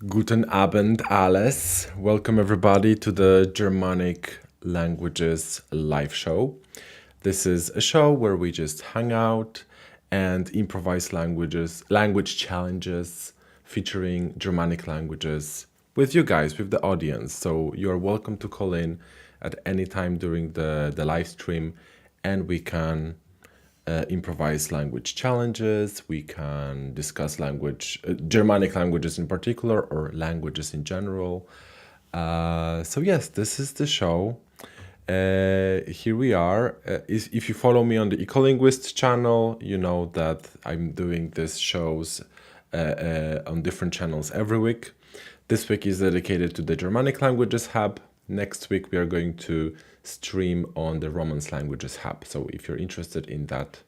Guten Abend, alles. Welcome everybody to the Germanic Languages live show. This is a show where we just hang out and improvise language challenges featuring Germanic languages with you guys, with the audience. So you're welcome to call in at any time during the live stream and we can improvise language challenges. We can discuss Germanic languages in particular, or languages in general. So yes, this is the show. Here we are. If you follow me on the Ecolinguist channel, you know that I'm doing these shows on different channels every week. This week is dedicated to the Germanic Languages Hub. Next week, we are going to stream on the Romance Languages Hub. So if you're interested in that,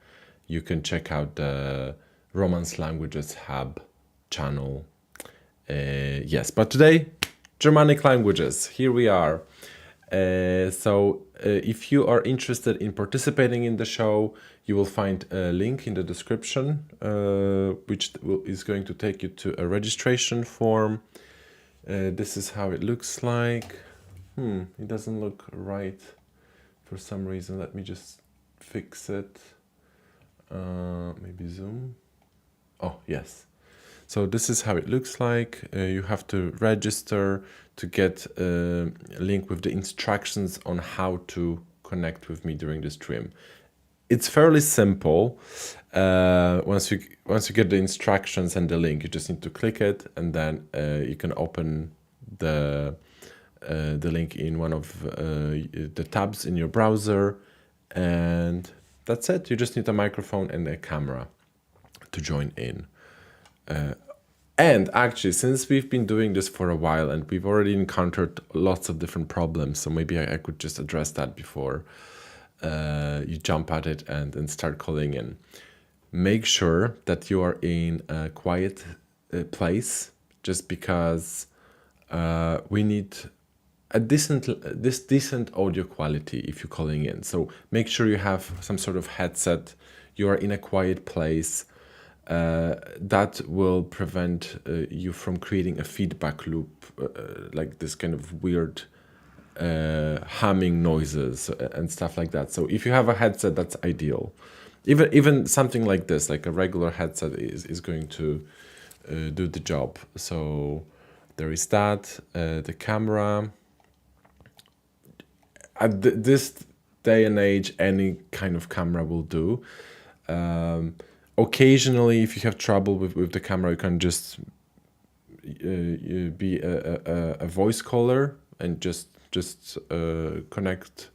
you can check out the Romance Languages Hub channel. Yes, but today, Germanic languages. Here we are. So if you are interested in participating in the show, you will find a link in the description, which is going to take you to a registration form. This is how it looks like. It doesn't look right for some reason. Let me just fix it. Maybe zoom. Oh, yes. So this is how it looks like. You have to register to get a link with the instructions on how to connect with me during the stream. It's fairly simple. Once you get the instructions and the link, you just need to click it, and then you can open the link in one of the tabs in your browser, and that's it. You just need a microphone and a camera to join in. And actually, since we've been doing this for a while and we've already encountered lots of different problems, so maybe I could just address that before you jump at it and start calling in. Make sure that you are in a quiet place, just because we need this decent audio quality if you're calling in. So make sure you have some sort of headset. You are in a quiet place. That will prevent you from creating a feedback loop, like this kind of weird humming noises and stuff like that. So if you have a headset, that's ideal. Even something like this, like a regular headset, is going to do the job. So there is that. The camera. At this day and age, any kind of camera will do. Occasionally, if you have trouble with the camera, you can just be a voice caller and just connect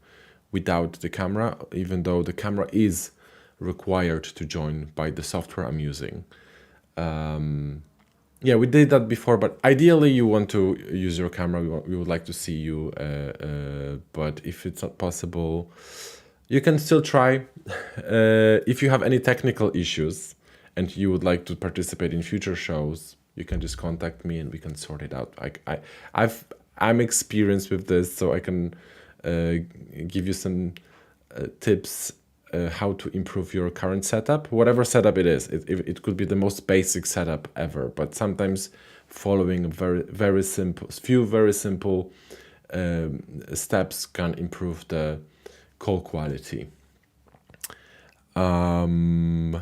without the camera, even though the camera is required to join by the software I'm using. Yeah, we did that before, but ideally you want to use your camera. We would like to see you, but if it's not possible, you can still try. If you have any technical issues and you would like to participate in future shows, you can just contact me and we can sort it out. I'm experienced with this, so I can give you some tips how to improve your current setup, whatever setup it is. It could be the most basic setup ever, but sometimes following very simple steps can improve the call quality. Yeah,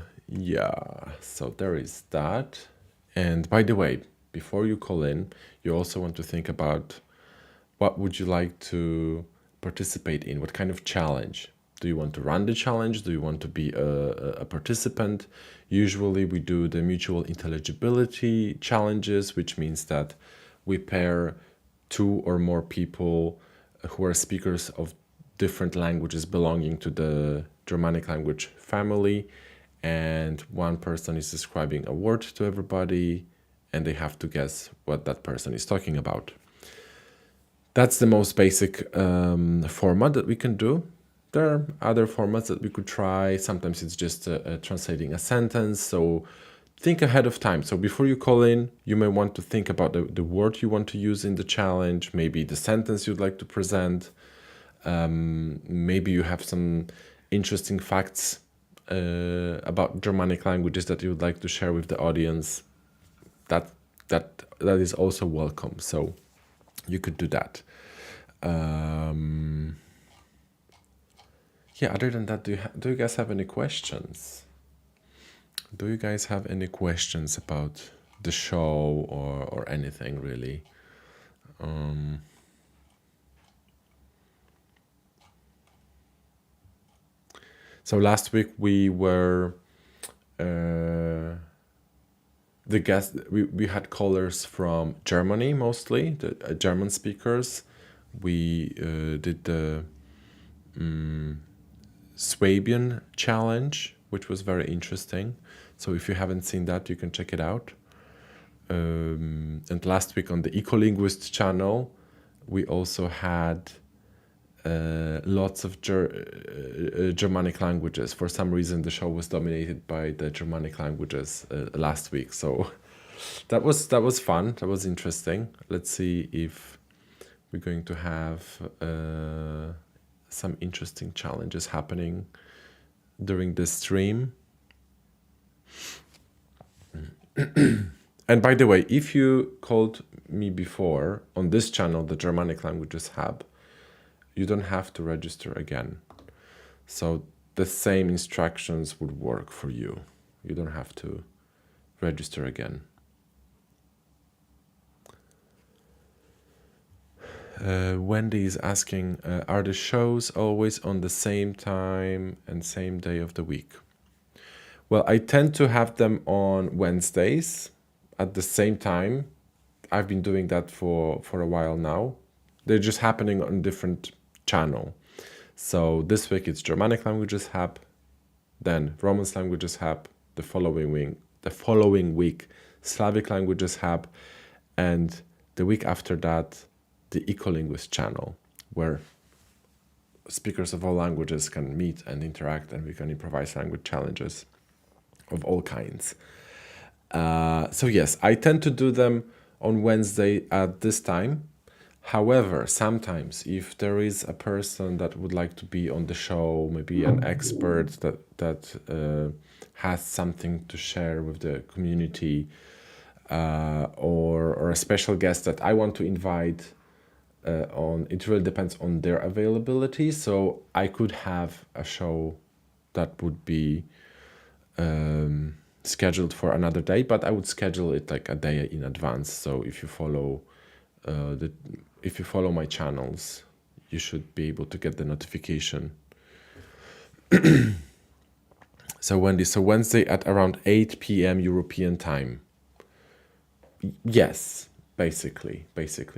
so there is that. And by the way, before you call in, you also want to think about what would you like to participate in, what kind of challenge. Do you want to run the challenge? Do you want to be a participant? Usually we do the mutual intelligibility challenges, which means that we pair 2 or more people who are speakers of different languages belonging to the Germanic language family, and one person is describing a word to everybody, and they have to guess what that person is talking about. That's the most basic format that we can do. There are other formats that we could try. Sometimes it's just translating a sentence. So think ahead of time. So before you call in, you may want to think about the word you want to use in the challenge, maybe the sentence you'd like to present. Maybe you have some interesting facts about Germanic languages that you would like to share with the audience. That that is also welcome. So you could do that. Yeah, other than that, do you guys have any questions? Do you guys have any questions about the show or anything really? So last week we were the guest. We had callers from Germany mostly, the German speakers. We did the Swabian challenge, which was very interesting. So if you haven't seen that, you can check it out. And last week on the Ecolinguist channel, we also had lots of Germanic languages. For some reason, the show was dominated by the Germanic languages last week. So that was fun. That was interesting. Let's see if we're going to have some interesting challenges happening during this stream. And by the way, if you called me before on this channel, the Germanic Languages Hub, you don't have to register again. So the same instructions would work for you. You don't have to register again. Wendy is asking, are the shows always on the same time and same day of the week? Well, I tend to have them on Wednesdays at the same time. I've been doing that for a while now. They're just happening on different channel. So this week it's Germanic Languages Hub, then Romance Languages Hub, the following week Slavic Languages Hub, and the week after that the Ecolinguist channel, where speakers of all languages can meet and interact, and we can improvise language challenges of all kinds. So yes, I tend to do them on Wednesday at this time. However, sometimes if there is a person that would like to be on the show, maybe an expert that has something to share with the community, or a special guest that I want to invite on, it really depends on their availability. So I could have a show that would be scheduled for another day, but I would schedule it like a day in advance. So if you follow my channels, you should be able to get the notification. So Wendy, so Wednesday at around 8 p.m. European time. Yes, basically.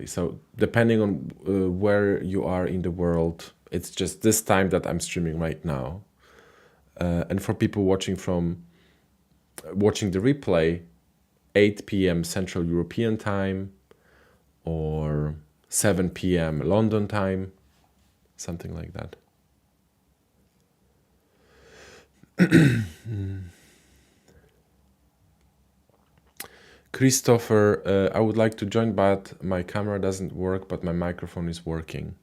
So depending on where you are in the world, it's just this time that I'm streaming right now. And for people watching the replay, 8 p.m. Central European time, or 7 p.m. London time, something like that. Christopher, I would like to join, but my camera doesn't work, but my microphone is working.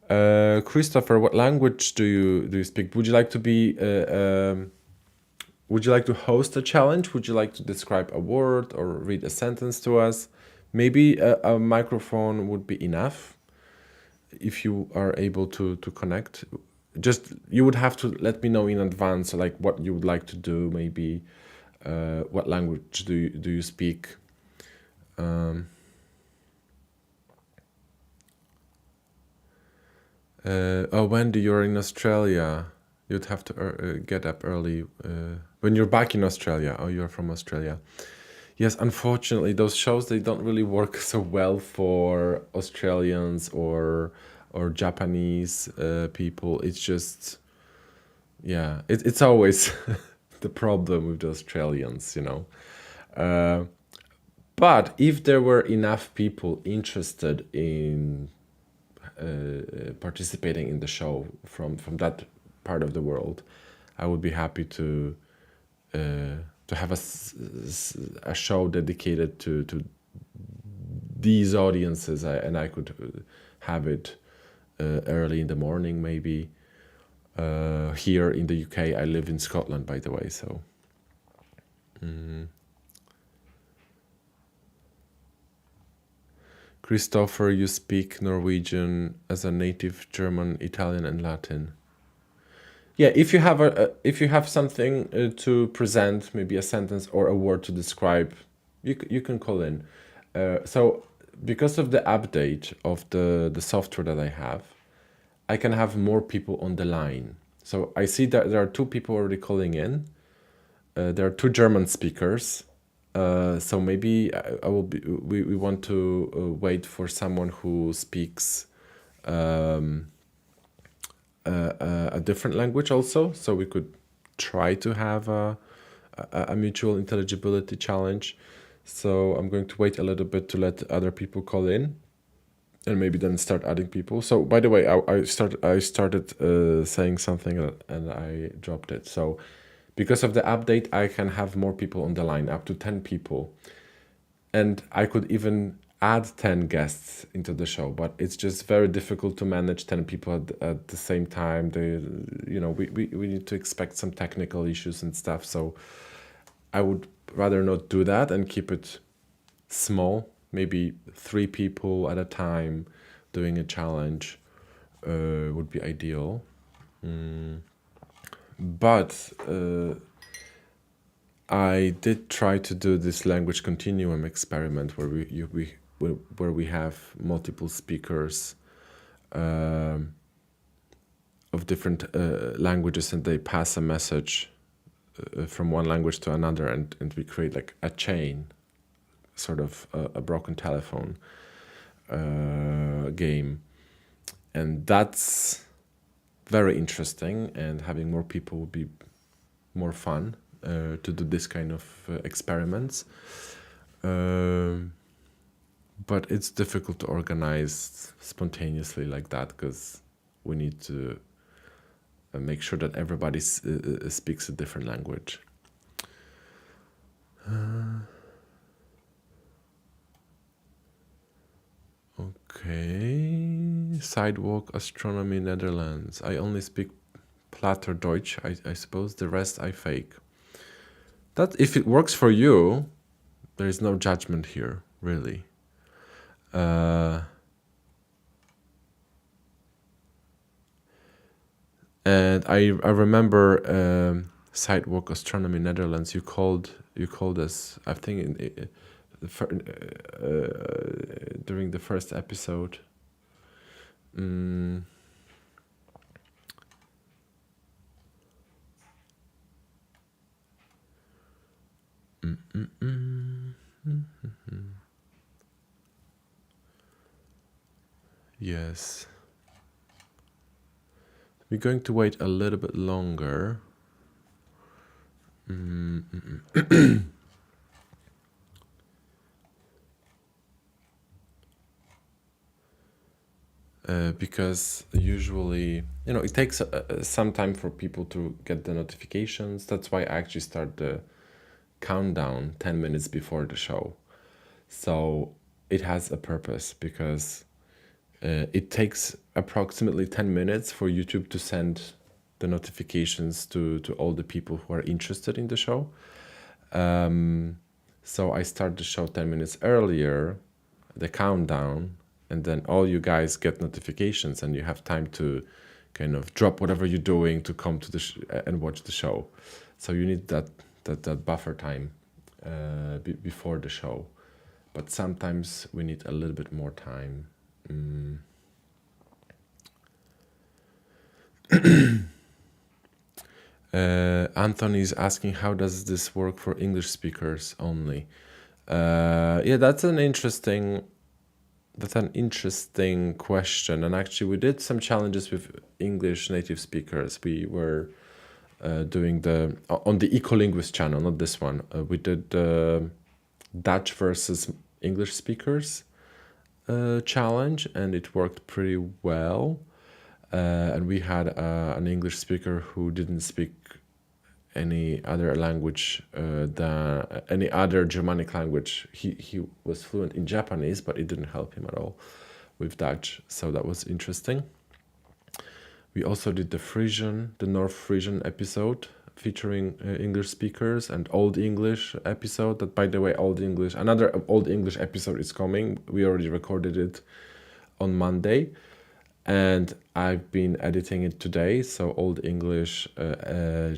Christopher, what language do you speak? Would you like to be? Would you like to host a challenge? Would you like to describe a word or read a sentence to us? Maybe a microphone would be enough if you are able to connect. Just you would have to let me know in advance, like what you would like to do. Maybe what language do you speak? Wendy, you're in Australia. You'd have to get up early when you're back in Australia. Oh, you're from Australia. Yes, unfortunately, those shows, they don't really work so well for Australians or Japanese people. It's just, yeah, it's always the problem with the Australians, you know. But if there were enough people interested in participating in the show from that part of the world, I would be happy to have a show dedicated to these audiences, and I could have it early in the morning, maybe. Here in the UK, I live in Scotland, by the way, so. Christopher, you speak Norwegian as a native, German, Italian, and Latin. Yeah, if you have something to present, maybe a sentence or a word to describe, you can call in. So because of the update of the software that I have, I can have more people on the line. So I see that there are two people already calling in. There are two German speakers. So maybe I will be. We want to wait for someone who speaks a different language also. So we could try to have a mutual intelligibility challenge. So I'm going to wait a little bit to let other people call in, and maybe then start adding people. So by the way, I started saying something and I dropped it. So because of the update, I can have more people on the line, up to 10 people. And I could even add 10 guests into the show, but it's just very difficult to manage 10 people at the same time. We need to expect some technical issues and stuff. So I would rather not do that and keep it small, maybe 3 people at a time doing a challenge would be ideal. But I did try to do this language continuum experiment where we have multiple speakers of different languages, and they pass a message from one language to another, and we create like a chain, sort of a broken telephone game. And that's very interesting, and having more people would be more fun to do this kind of experiments. But it's difficult to organize spontaneously like that, because we need to make sure that everybody speaks a different language. Okay, sidewalk astronomy Netherlands. I only speak Plattdeutsch, I suppose. The rest I fake. That if it works for you, there is no judgment here, really. And I remember sidewalk astronomy Netherlands. You called us, I think, during the first episode. Yes. We're going to wait a little bit longer. Because usually, it takes some time for people to get the notifications. That's why I actually start the countdown 10 minutes before the show. So it has a purpose, because it takes approximately 10 minutes for YouTube to send the notifications to all the people who are interested in the show. So I start the show 10 minutes earlier, the countdown, and then all you guys get notifications, and you have time to kind of drop whatever you're doing to come to the and watch the show. So you need that buffer time before the show. But sometimes we need a little bit more time. Anthony is asking, how does this work for English speakers only? Yeah, that's an interesting question. And actually, we did some challenges with English native speakers. We were doing on the Ecolinguist channel, not this one. We did Dutch versus English speakers challenge, and it worked pretty well. And we had an English speaker who didn't speak any other language than any other Germanic language. He was fluent in Japanese, but it didn't help him at all with Dutch. So that was interesting. We also did the North Frisian episode featuring English speakers and Old English episode. That, by the way, another Old English episode is coming. We already recorded it on Monday, and I've been editing it today. So Old English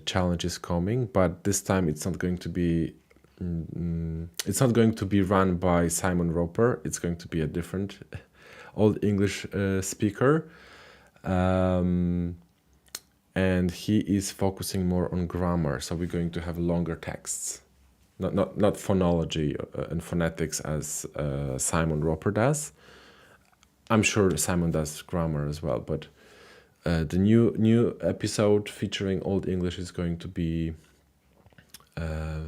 challenge is coming, but this time it's not going to be. It's not going to be run by Simon Roper. It's going to be a different Old English speaker. And he is focusing more on grammar, so we're going to have longer texts, not phonology and phonetics as Simon Roper does. I'm sure Simon does grammar as well, but the new episode featuring Old English is going to be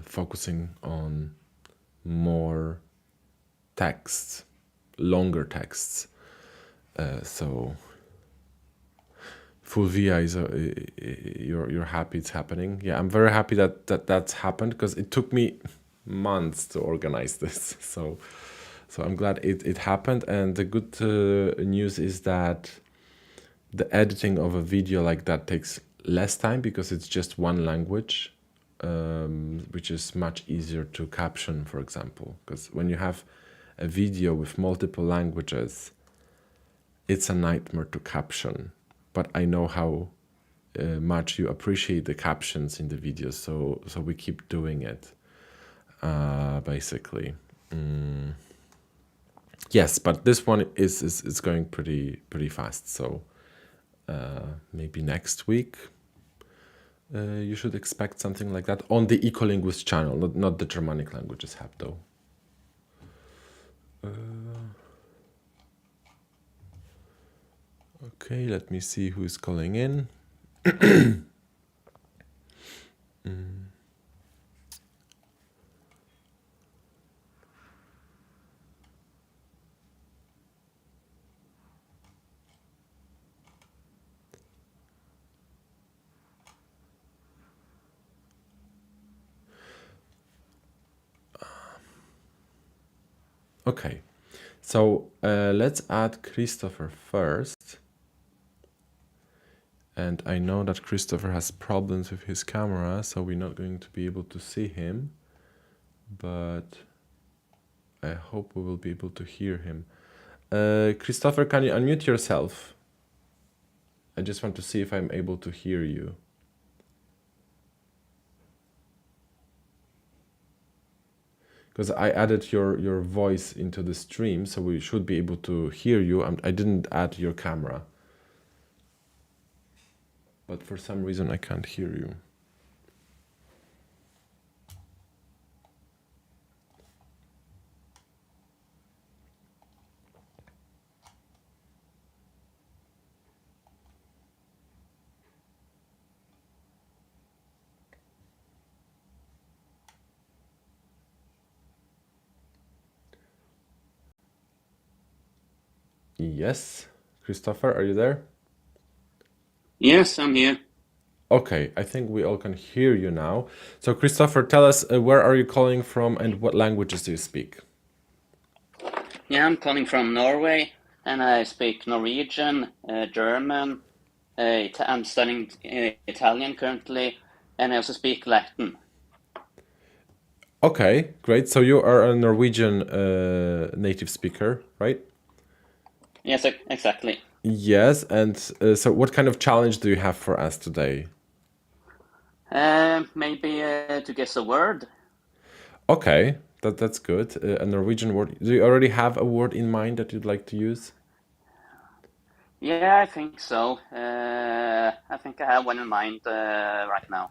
focusing on more texts, longer texts. So Fulvia is you're happy it's happening. Yeah, I'm very happy that's happened, because it took me months to organize this. So I'm glad it happened. And the good news is that the editing of a video like that takes less time, because it's just one language, which is much easier to caption, for example. Because when you have a video with multiple languages, it's a nightmare to caption. But I know how much you appreciate the captions in the videos, so we keep doing it, basically. Yes, but this one is going pretty fast, so maybe next week you should expect something like that on the Ecolinguist channel, not the Germanic Languages Hub, though. Okay, let me see who is calling in. Okay, so let's add Christopher first. And I know that Christopher has problems with his camera, so we're not going to be able to see him. But I hope we will be able to hear him. Christopher, can you unmute yourself? I just want to see if I'm able to hear you. Because I added your voice into the stream, so we should be able to hear you. I didn't add your camera. But for some reason I can't hear you. Yes, Christopher, are you there? Yes, I'm here. Okay, I think we all can hear you now. So Christopher, tell us where are you calling from and what languages do you speak? Yeah, I'm calling from Norway, and I speak Norwegian, German. I'm studying Italian currently, and I also speak Latin. Okay, great. So you are a Norwegian native speaker, right? Yes, exactly. Yes, and so what kind of challenge do you have for us today? Maybe to guess a word. Okay, that's good. A Norwegian word. Do you already have a word in mind that you'd like to use? Yeah, I think so. I think I have one in mind right now.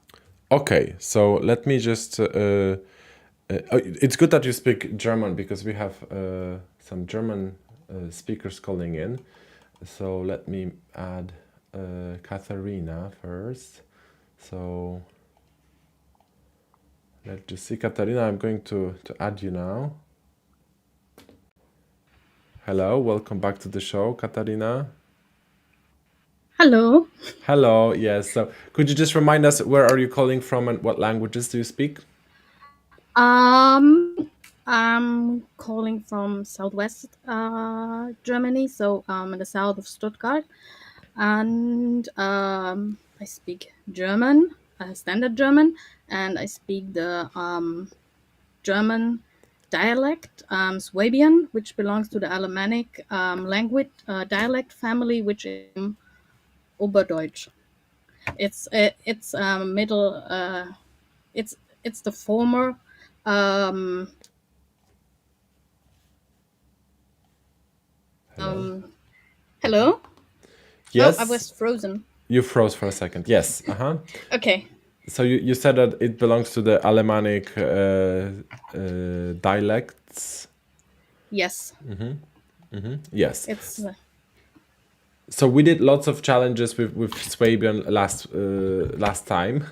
Okay, so let me just. It's good that you speak German, because we have some German speakers calling in. So let me add Katarina first. So let's just see, Katarina, I'm going to add you now. Hello, welcome back to the show, Katarina. Hello. Hello, yes. So could you just remind us, where are you calling from and what languages do you speak? I'm calling from southwest Germany, so in the south of Stuttgart, and I speak German. Standard German, and I speak the German dialect, Swabian, which belongs to the Alemannic language dialect family, which is Oberdeutsch. It's middle. It's the former. Um, Hello. Hello. Oh, I Yes, was frozen. you froze for a second. Yes. Okay. So you said that it belongs to the Alemannic dialects. Yes. Yes. It's So we did lots of challenges with Swabian last time.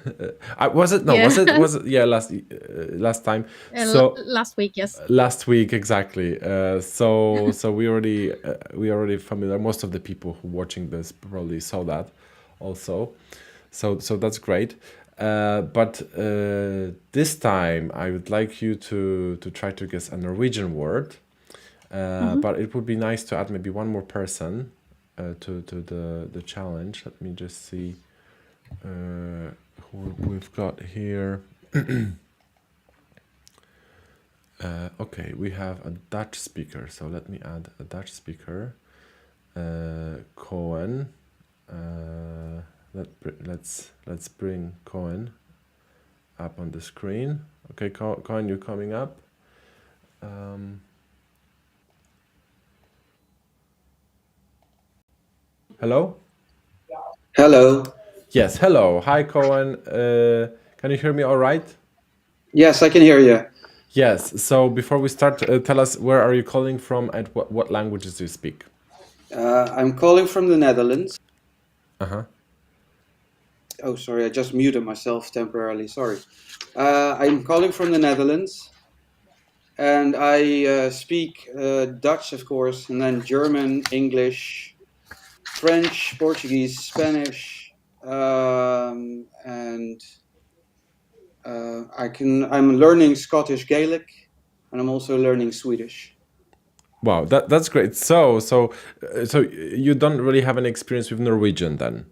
Was it? No, was yeah. it? Was it? Yeah, last time. So Last week, yes. last week exactly. So we already familiar. Most of the people who watching this probably saw that also. So that's great. But this time I would like you to try to guess a Norwegian word. But it would be nice to add maybe one more person to the challenge. Let me just see who we've got here. Okay, we have a Dutch speaker, so let me add a Dutch speaker. Cohen. Let's bring Cohen up on the screen. Okay, Cohen, you're coming up. Hello? Hello. Yes, hello. Hi, Cohen. Can you hear me all right? Yes, I can hear you. Yes. So before we start, tell us where are you calling from and what languages do you speak? I'm calling from the Netherlands. Uh-huh. Oh, sorry, I just muted myself temporarily. Sorry. I'm calling from the Netherlands, and I speak Dutch, of course, and then German, English, French, Portuguese, Spanish, and I'm learning Scottish Gaelic, and I'm also learning Swedish. Wow, that's great. So you don't really have any experience with Norwegian then?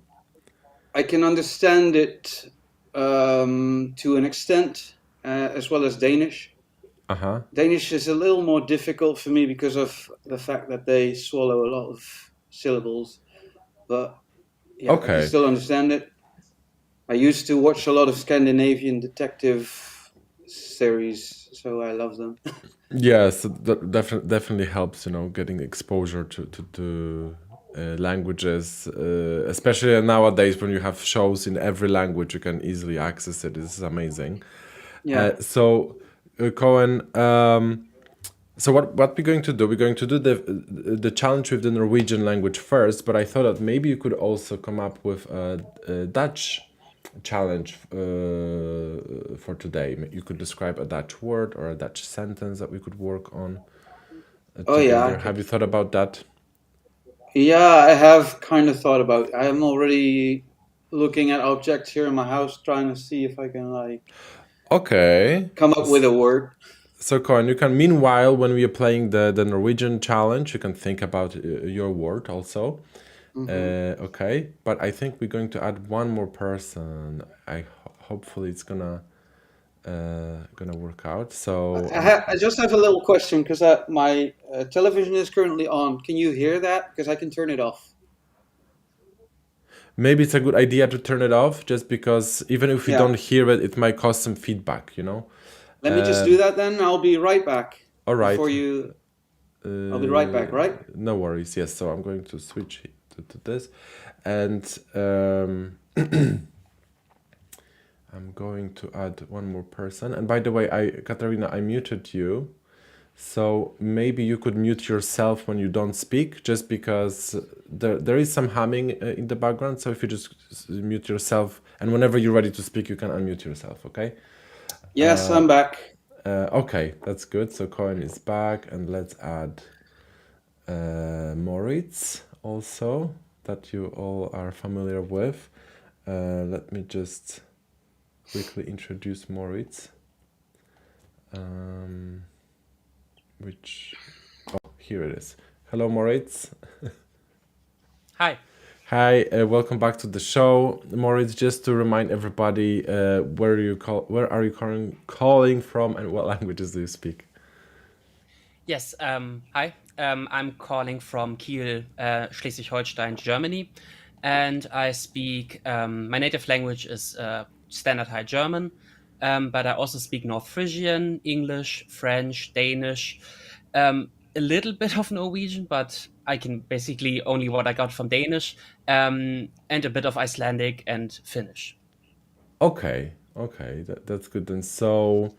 I can understand it to an extent, as well as Danish. Uh-huh. Danish is a little more difficult for me because of the fact that they swallow a lot of syllables. But yeah, I can Okay. still understand it. I used to watch a lot of Scandinavian detective series, so I love them. Yes, that definitely helps, getting exposure to languages, especially nowadays when you have shows in every language, you can easily access it. This is amazing. Yeah. Cohen, so what we're going to do? We're going to do the challenge with the Norwegian language first, but I thought that maybe you could also come up with a Dutch challenge for today. You could describe a Dutch word or a Dutch sentence that we could work on Oh yeah. together. Have you thought about that? Yeah, I have kind of thought about. I'm already looking at objects here in my house, trying to see if I can Okay. come up with a word. So, Cohen, you can, meanwhile, when we are playing the Norwegian challenge, you can think about your word also. Okay. But I think we're going to add one more person. Hopefully it's gonna work out. So I just have a little question because my television is currently on. Can you hear that? Because I can turn it off. maybe it's a good idea to turn it off, just because even if you Yeah. don't hear it, it might cause some feedback. Let me just do that then. I'll be right back. All right. Before you, I'll be right back. Right? No worries. Yes. So I'm going to switch to this, and I'm going to add one more person. And by the way, Katarina, I muted you. So maybe you could mute yourself when you don't speak, just because there is some humming in the background. So if you just mute yourself, and whenever you're ready to speak, you can unmute yourself, okay? Yes, I'm back. Okay, that's good. So Cohen is back, and let's add Moritz also, that you all are familiar with. Let me just quickly introduce Moritz. Here it is. Hello, Moritz. Hi. Hi, welcome back to the show, Moritz. Just to remind everybody, where are you calling from, and what languages do you speak? Yes, hi. I'm calling from Kiel, Schleswig-Holstein, Germany, and I speak. My native language is Standard High German, but I also speak North Frisian, English, French, Danish, a little bit of Norwegian, but I can basically only what I got from Danish, and a bit of Icelandic and Finnish. Okay, that's good then. So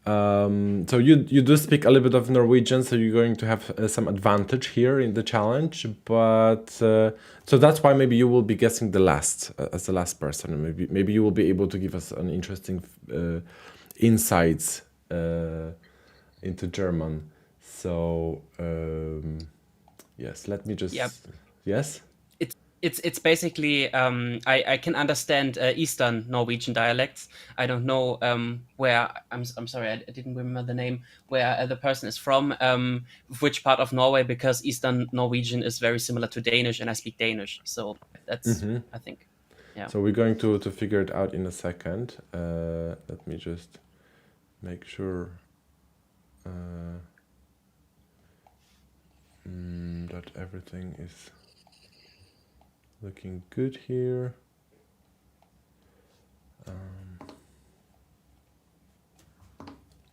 you do speak a little bit of Norwegian, so you're going to have some advantage here in the challenge. But so that's why maybe you will be guessing the last as the last person, and maybe you will be able to give us an interesting insights into German. So yes, let me just yes. It's basically I can understand Eastern Norwegian dialects. I don't know where I'm sorry, I didn't remember the name where the person is from, which part of Norway, because Eastern Norwegian is very similar to Danish, and I speak Danish, so that's I think. Yeah. So we're going to figure it out in a second. Let me just make sure that everything is looking good here.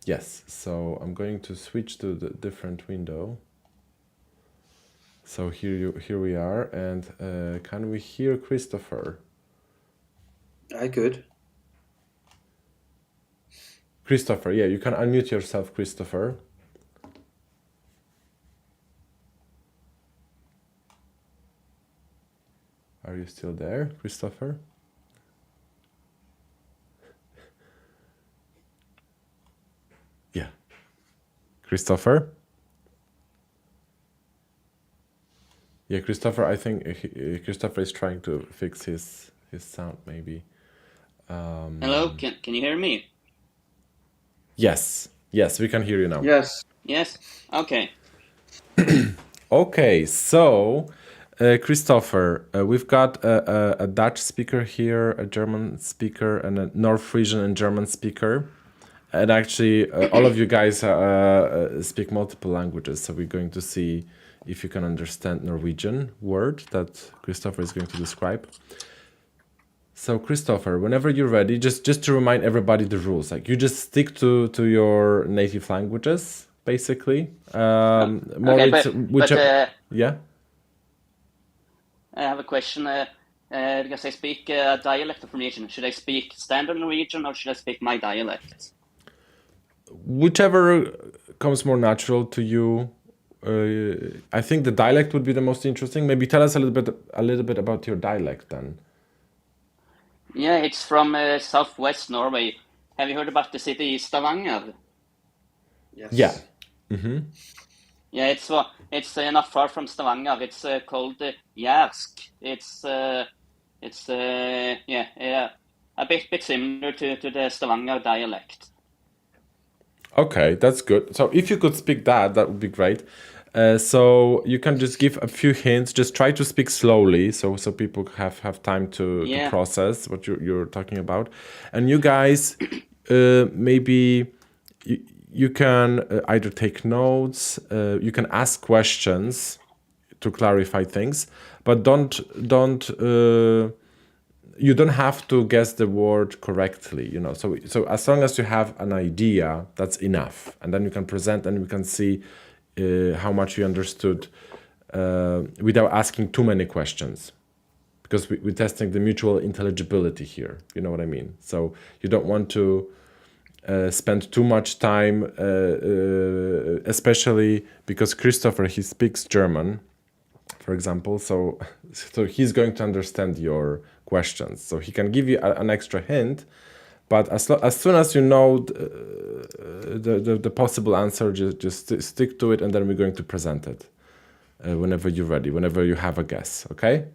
Yes, so I'm going to switch to the different window. So here we are, and can we hear Christopher? I could. Christopher, yeah, you can unmute yourself, Christopher. Are you still there, Christopher? Yeah. Christopher? Yeah, Christopher, I think Christopher is trying to fix his sound, maybe. Hello, can you hear me? Yes, we can hear you now. Yes. Yes? Okay. Okay, so Christopher, we've got a Dutch speaker here, a German speaker, and a North Frisian and German speaker. And actually, all of you guys speak multiple languages, so we're going to see if you can understand Norwegian word that Christopher is going to describe. So Christopher, whenever you're ready, just to remind everybody the rules, like you just stick to your native languages, basically. Moritz, yeah. I have a question. Because I speak a dialect of Norwegian. Should I speak standard Norwegian or should I speak my dialect? Whichever comes more natural to you. I think the dialect would be the most interesting. Maybe tell us a little bit about your dialect then. Yeah, it's from southwest Norway. Have you heard about the city Stavanger? Yes. Yeah. Yeah, it's not far from Stavanger. It's called Jærsk. It's a bit similar to the Stavanger dialect. Okay, that's good. So if you could speak that would be great. So you can just give a few hints. Just try to speak slowly, so people have time to process what you're talking about. And you guys, maybe you can either take notes. You can ask questions to clarify things, but don't. You don't have to guess the word correctly, you know. So as long as you have an idea, that's enough, and then you can present, and we can see how much you understood without asking too many questions, because we're testing the mutual intelligibility here. You know what I mean? So you don't want to spend too much time, especially because Christopher, he speaks German, for example, so he's going to understand your questions, so he can give you an extra hint, but as soon as you know the possible answer, just stick to it, and then we're going to present it whenever you're ready, whenever you have a guess. Okay?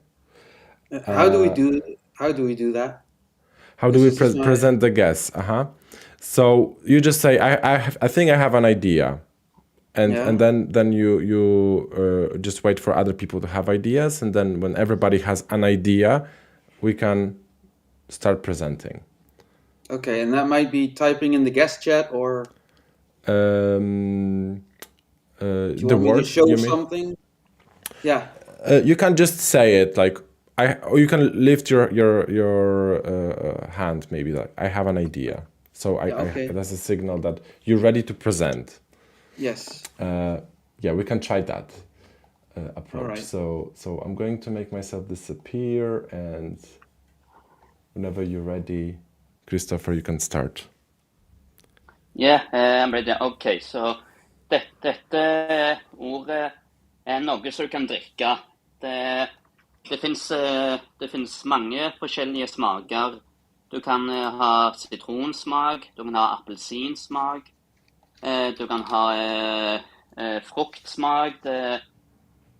How do we do that? How do we present the guess? So you just say, I think I have an idea, and then you just wait for other people to have ideas, and then when everybody has an idea, we can start presenting. Okay, and that might be typing in the guest chat, or The do you want me to word show you mean? something? Yeah. You can just say it like or you can lift your hand, maybe, like I have an idea. So Okay. that's a signal that you're ready to present. Yes. Yeah, we can try that approach. Alright. So I'm going to make myself disappear, and whenever you're ready, Christopher, you can start. Yeah, I'm ready. Okay, så dette ordet er noe som du kan drikke. Det finnes mange forskjellige smaker. Du kan ha sitronsmak, du kan ha appelsinsmak, du kan ha fruktsmak. Det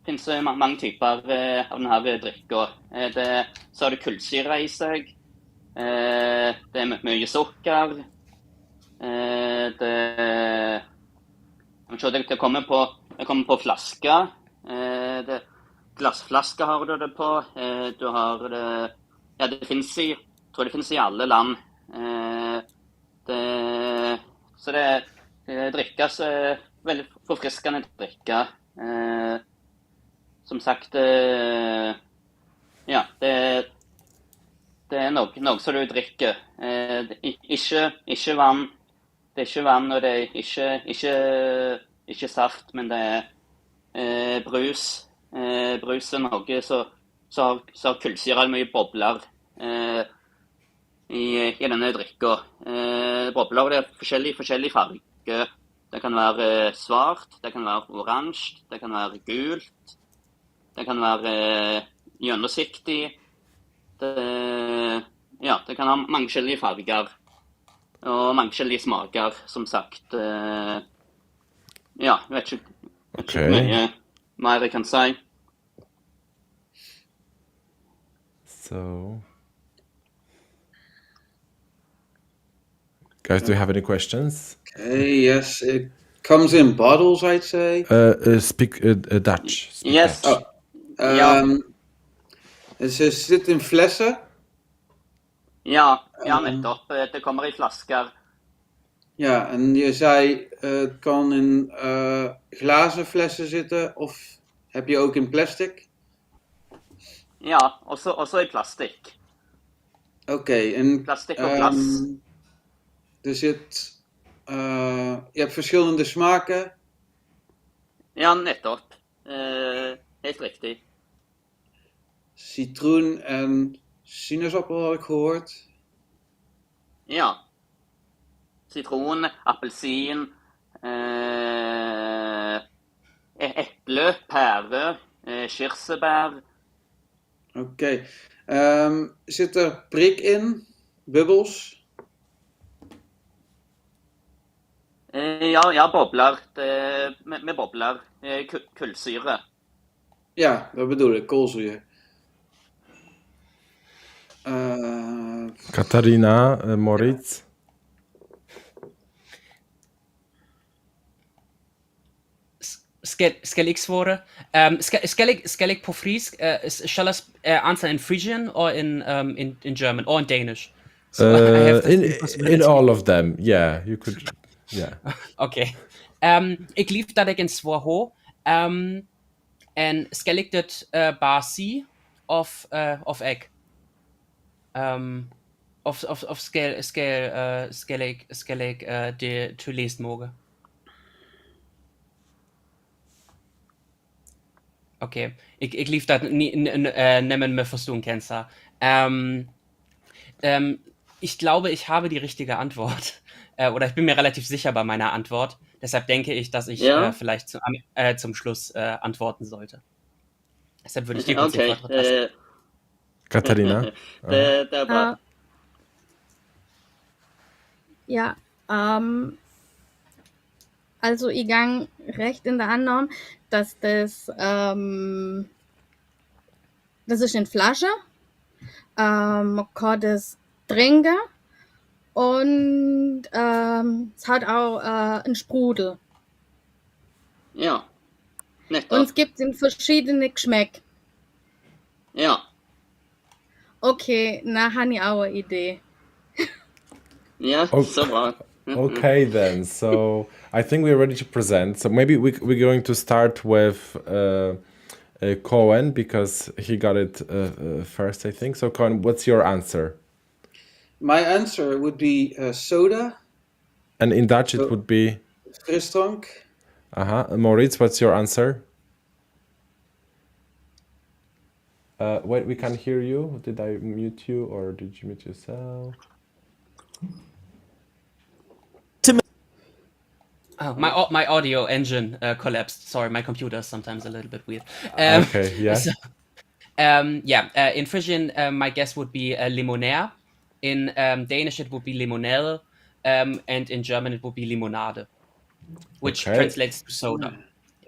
finnes mange typer av denne drikka. Så har det kullsyre i seg. Det er mye sukker. Det kommer på flaske. Glassflaske har du det på. Du har det. Ja, det finnes tror det finnes i alle land. Så det drikkes veldig forfriskende drikke. Som sagt, ja, det er noe som du drikker. Ikke vann. Det er ikke vann, og det er ikke saft, men det er brus. Brus er noe som har kullsyre, mye bobler i denne drikka. Bobler er forskjellig farge. Det kan være svart, det kan være oransje, det kan være gult, det kan være gjennomsiktig. Det kan ha mange forskjellige farger. Og mange forskjellige smaker, som sagt. Ja, jeg vet ikke hvor mye mer jeg kan si. So, guys, do you have any questions? Okay, yes, it comes in bottles, I'd say. Speak Dutch. Speak Yes. Dutch. Het zit in flessen. Ja, nettopp. Det kommer i flasker. Ja, en je zei het kan in glazen flessen zitten, of heb je ook in plastic? Ja, også i plastikk. Oké, en Plastikk og glass. je hebt verschillende smaken. Ja, nettopp. Helt riktig. Citroen en sinaasappel had ik gehoord. Ja. Sitron, appelsin, eple, pære, kirsebær. Oké. Zit er prik in? Bubbels? Ja, bobler. Med bobler. Kullsyre. Ja, dat bedoel ik, koolzuur. Katarina, Moritz. Skal ik svare? Skal ik på frisk? Shall I answer in Frisian or in German or in Danish? So I have in all of them, yeah, you could, yeah. Okay. Ik lief dat ik in svar ho. En skal ik dit bare sige of ek? Of skal ik det til læst morgen? Okay, ich lief das nehmen mir verstehen kannst. Ich glaube, ich habe die richtige Antwort. Oder ich bin mir relativ sicher bei meiner Antwort. Deshalb denke ich, dass ich vielleicht zum Schluss antworten sollte. Deshalb würde ich dir kurz den Vortritt lassen. Katarina? Ja, also ich gang recht in der Annahme, dass das ist in Flasche. Man kann das trinken und es hat auch einen Sprudel. Ja, Und nettopp. es gibt in verschiedene Geschmäck. Ja. Okay, na, habe ich auch eine Idee. Ja, Oh, så bra. okay, then. So I think we're ready to present. So maybe we're going to start with Cohen because he got it first, I think. So Cohen, what's your answer? My answer would be soda. And in Dutch it So- would be Frisdrank. Moritz, what's your answer? Wait, we can't hear you. Did I mute you or did you mute yourself? Oh, my audio engine collapsed. Sorry, my computer is sometimes a little bit weird. Okay, yeah. So, in Frisian, my guess would be limonare. In Danish, it would be limonade. And in German, it would be limonade, which Okay. translates to soda.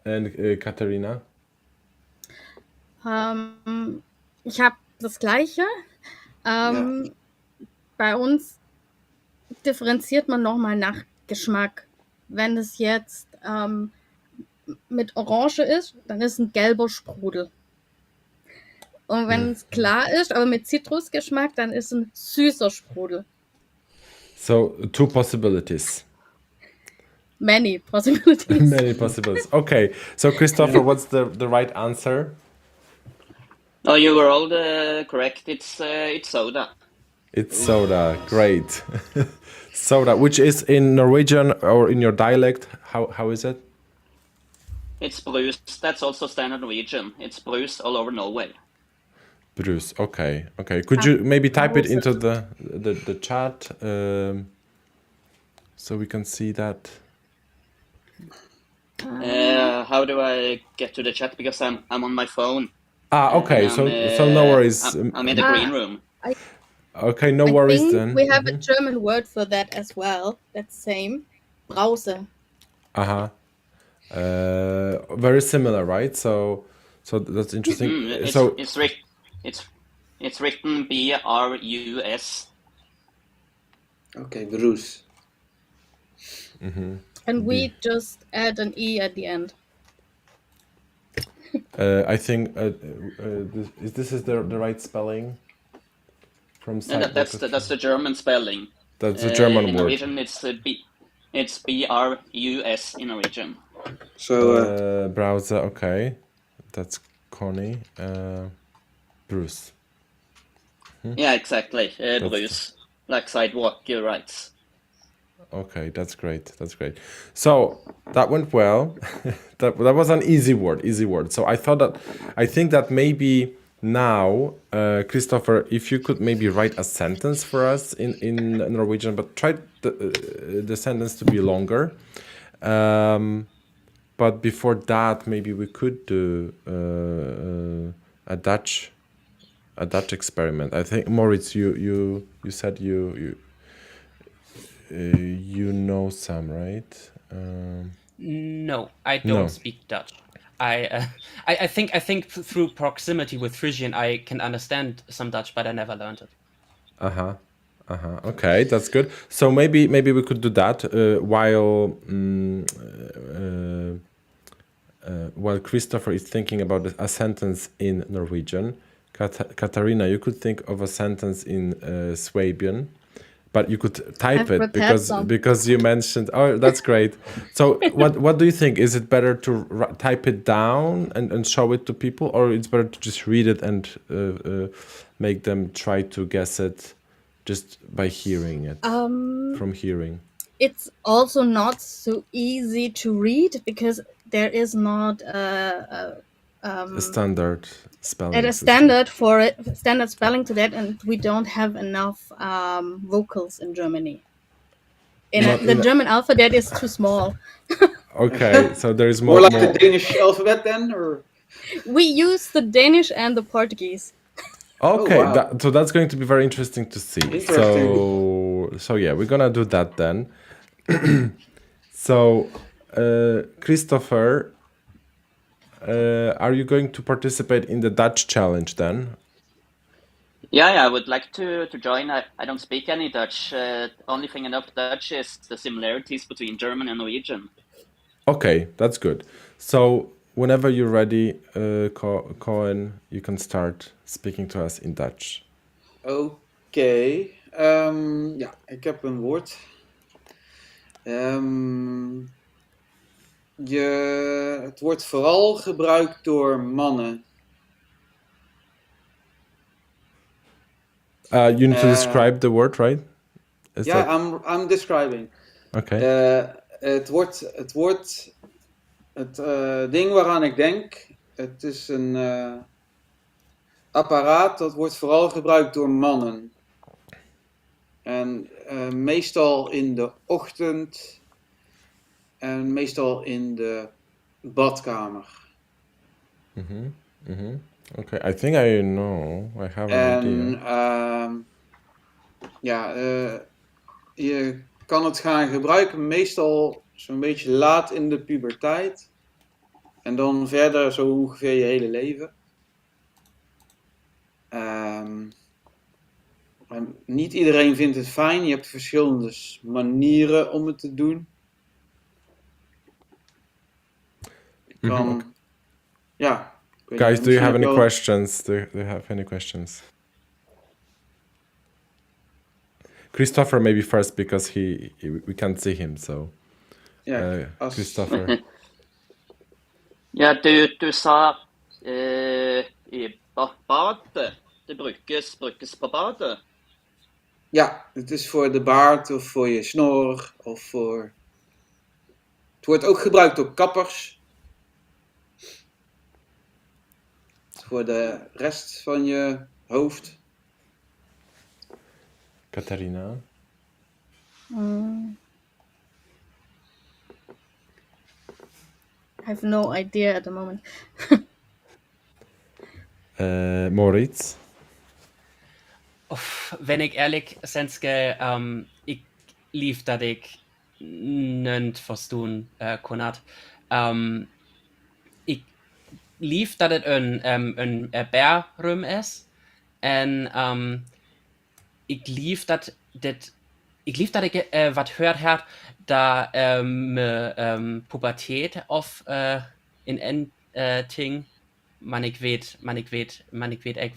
And Katarina? Ich habe das Gleiche. Bei uns differenziert man nochmal nach Geschmack. Wenn es jetzt mit Orange ist, dann ist ein gelber Sprudel. Und wenn es klar ist, aber mit Zitrusgeschmack, dann ist ein süßer Sprudel. So, two possibilities. Many possibilities. Many possibilities. Okay, so Christopher, what's the right answer? No, you were all correct. It's soda. It's soda. Great. Soda, which is in Norwegian or in your dialect. How is it? It's brus. That's also standard Norwegian. It's brus all over Norway. Bruce. Okay. Okay. Could you maybe type it into the chat so we can see that? How do I get to the chat? Because I'm on my phone. Okay. So no worries. I'm in the green room. Okay, no I worries think then. we have a German word for that as well. That's same. Brause. Very similar, right? So that's interesting. It's written B-R-U-S. Okay, Bruce. And we just add an E at the end. I think this is the right spelling from That's the German spelling. That's the German in word. Norwegian, it's B-R-U-S in Norwegian. So browser, okay, that's Connie. Bruce. Yeah, exactly. Bruce, like sidewalk writes. Okay, that's great. That's great. So that went well. that was an easy word. So I think that maybe now, Christopher, if you could maybe write a sentence for us in Norwegian, but try the sentence to be longer. But before that, maybe we could do a Dutch experiment. I think Moritz, you said you know some, right? No, I don't speak Dutch. I think through proximity with Frisian, I can understand some Dutch, but I never learned it. Okay, that's good. So maybe we could do that while Christopher is thinking about a sentence in Norwegian. Katarina, you could think of a sentence in Swabian, but you could type it because you mentioned. Oh, that's great. So what do you think? Is it better to type it down and show it to people, or it's better to just read it and make them try to guess it just by hearing it from hearing? It's also not so easy to read because there is not a standard spelling. Standard spelling to that, and we don't have enough vocals in Germany. The German alphabet is too small. Okay, so there is more like the Danish alphabet then, or we use the Danish and the Portuguese. Okay, oh, wow. So that's going to be very interesting to see. So yeah, we're gonna do that then. So, Christopher, are you going to participate in the Dutch challenge then? Yeah, I would like to join. I don't speak any Dutch. Only thing I know of Dutch is the similarities between German and Norwegian. Okay, that's good. So whenever you're ready, Cohen, you can start speaking to us in Dutch. Oké. Ja, ik heb een woord. Het wordt vooral gebruikt door mannen. You need to describe the word, right? I'm describing. Okay. Het ding waaraan ik denk, het is een apparaat dat wordt vooral gebruikt door mannen. En meestal in de ochtend en meestal in de badkamer. Okay, I think I know. I have an idea. Je kan het gaan gebruiken meestal zo'n beetje laat in de puberteit. En dan verder zo ongeveer je hele leven. En niet iedereen vindt het fijn. Je hebt verschillende manieren om het te doen. Guys, do you have any questions? Do you have any questions? Christopher maybe first because we can't see him, so. Christopher. Ja, du sa i badet. Det brukes på badet. Ja, het is voor de baard of voor je snor of voor... Het wordt ook gebruikt door kappers. Voor de rest van je hoofd. Katarina? I have no idea at the moment. Moritz? Wenn ik eerlijk senske, ik lief dat ik niet verstaan kon. Ik lief dat het een bärrum is. En ik lief dat ik wat hoort heb dat me puberteit of in een ting, maar ik weet echt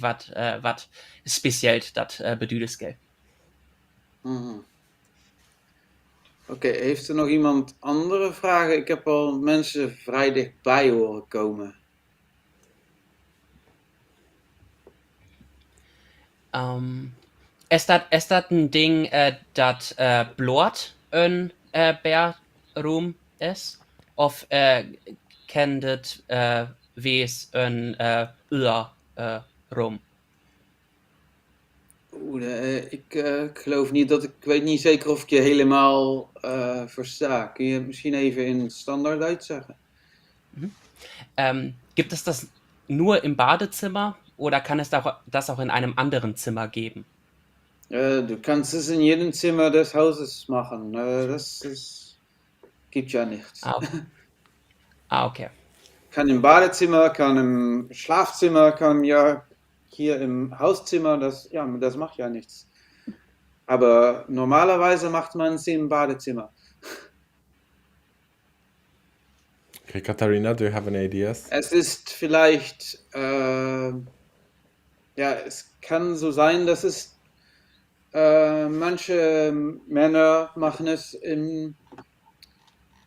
wat speciaal dat bedoelt. Oké, heeft er nog iemand andere vragen? Ik heb al mensen vrij dichtbij horen komen. Is dat een ding dat bloot een bärrum is? Of kan dit wees een rum? Ik geloof niet dat ik weet niet zeker of ik je helemaal versta. Kun je het misschien even in standaard Duits zeggen? Gibt es das nur im Badezimmer oder kann es das auch in einem anderen Zimmer geben? Du kannst es in jedem Zimmer des Hauses machen. Das gibt ja nichts. Okay. Kann im Badezimmer, kann im Schlafzimmer, kann ja hier im Hauszimmer, das macht ja nichts. Aber normalerweise macht man es im Badezimmer. Okay, Katarina, do you have any ideas? Es ist vielleicht, es kann so sein, dass es manche Männer machen es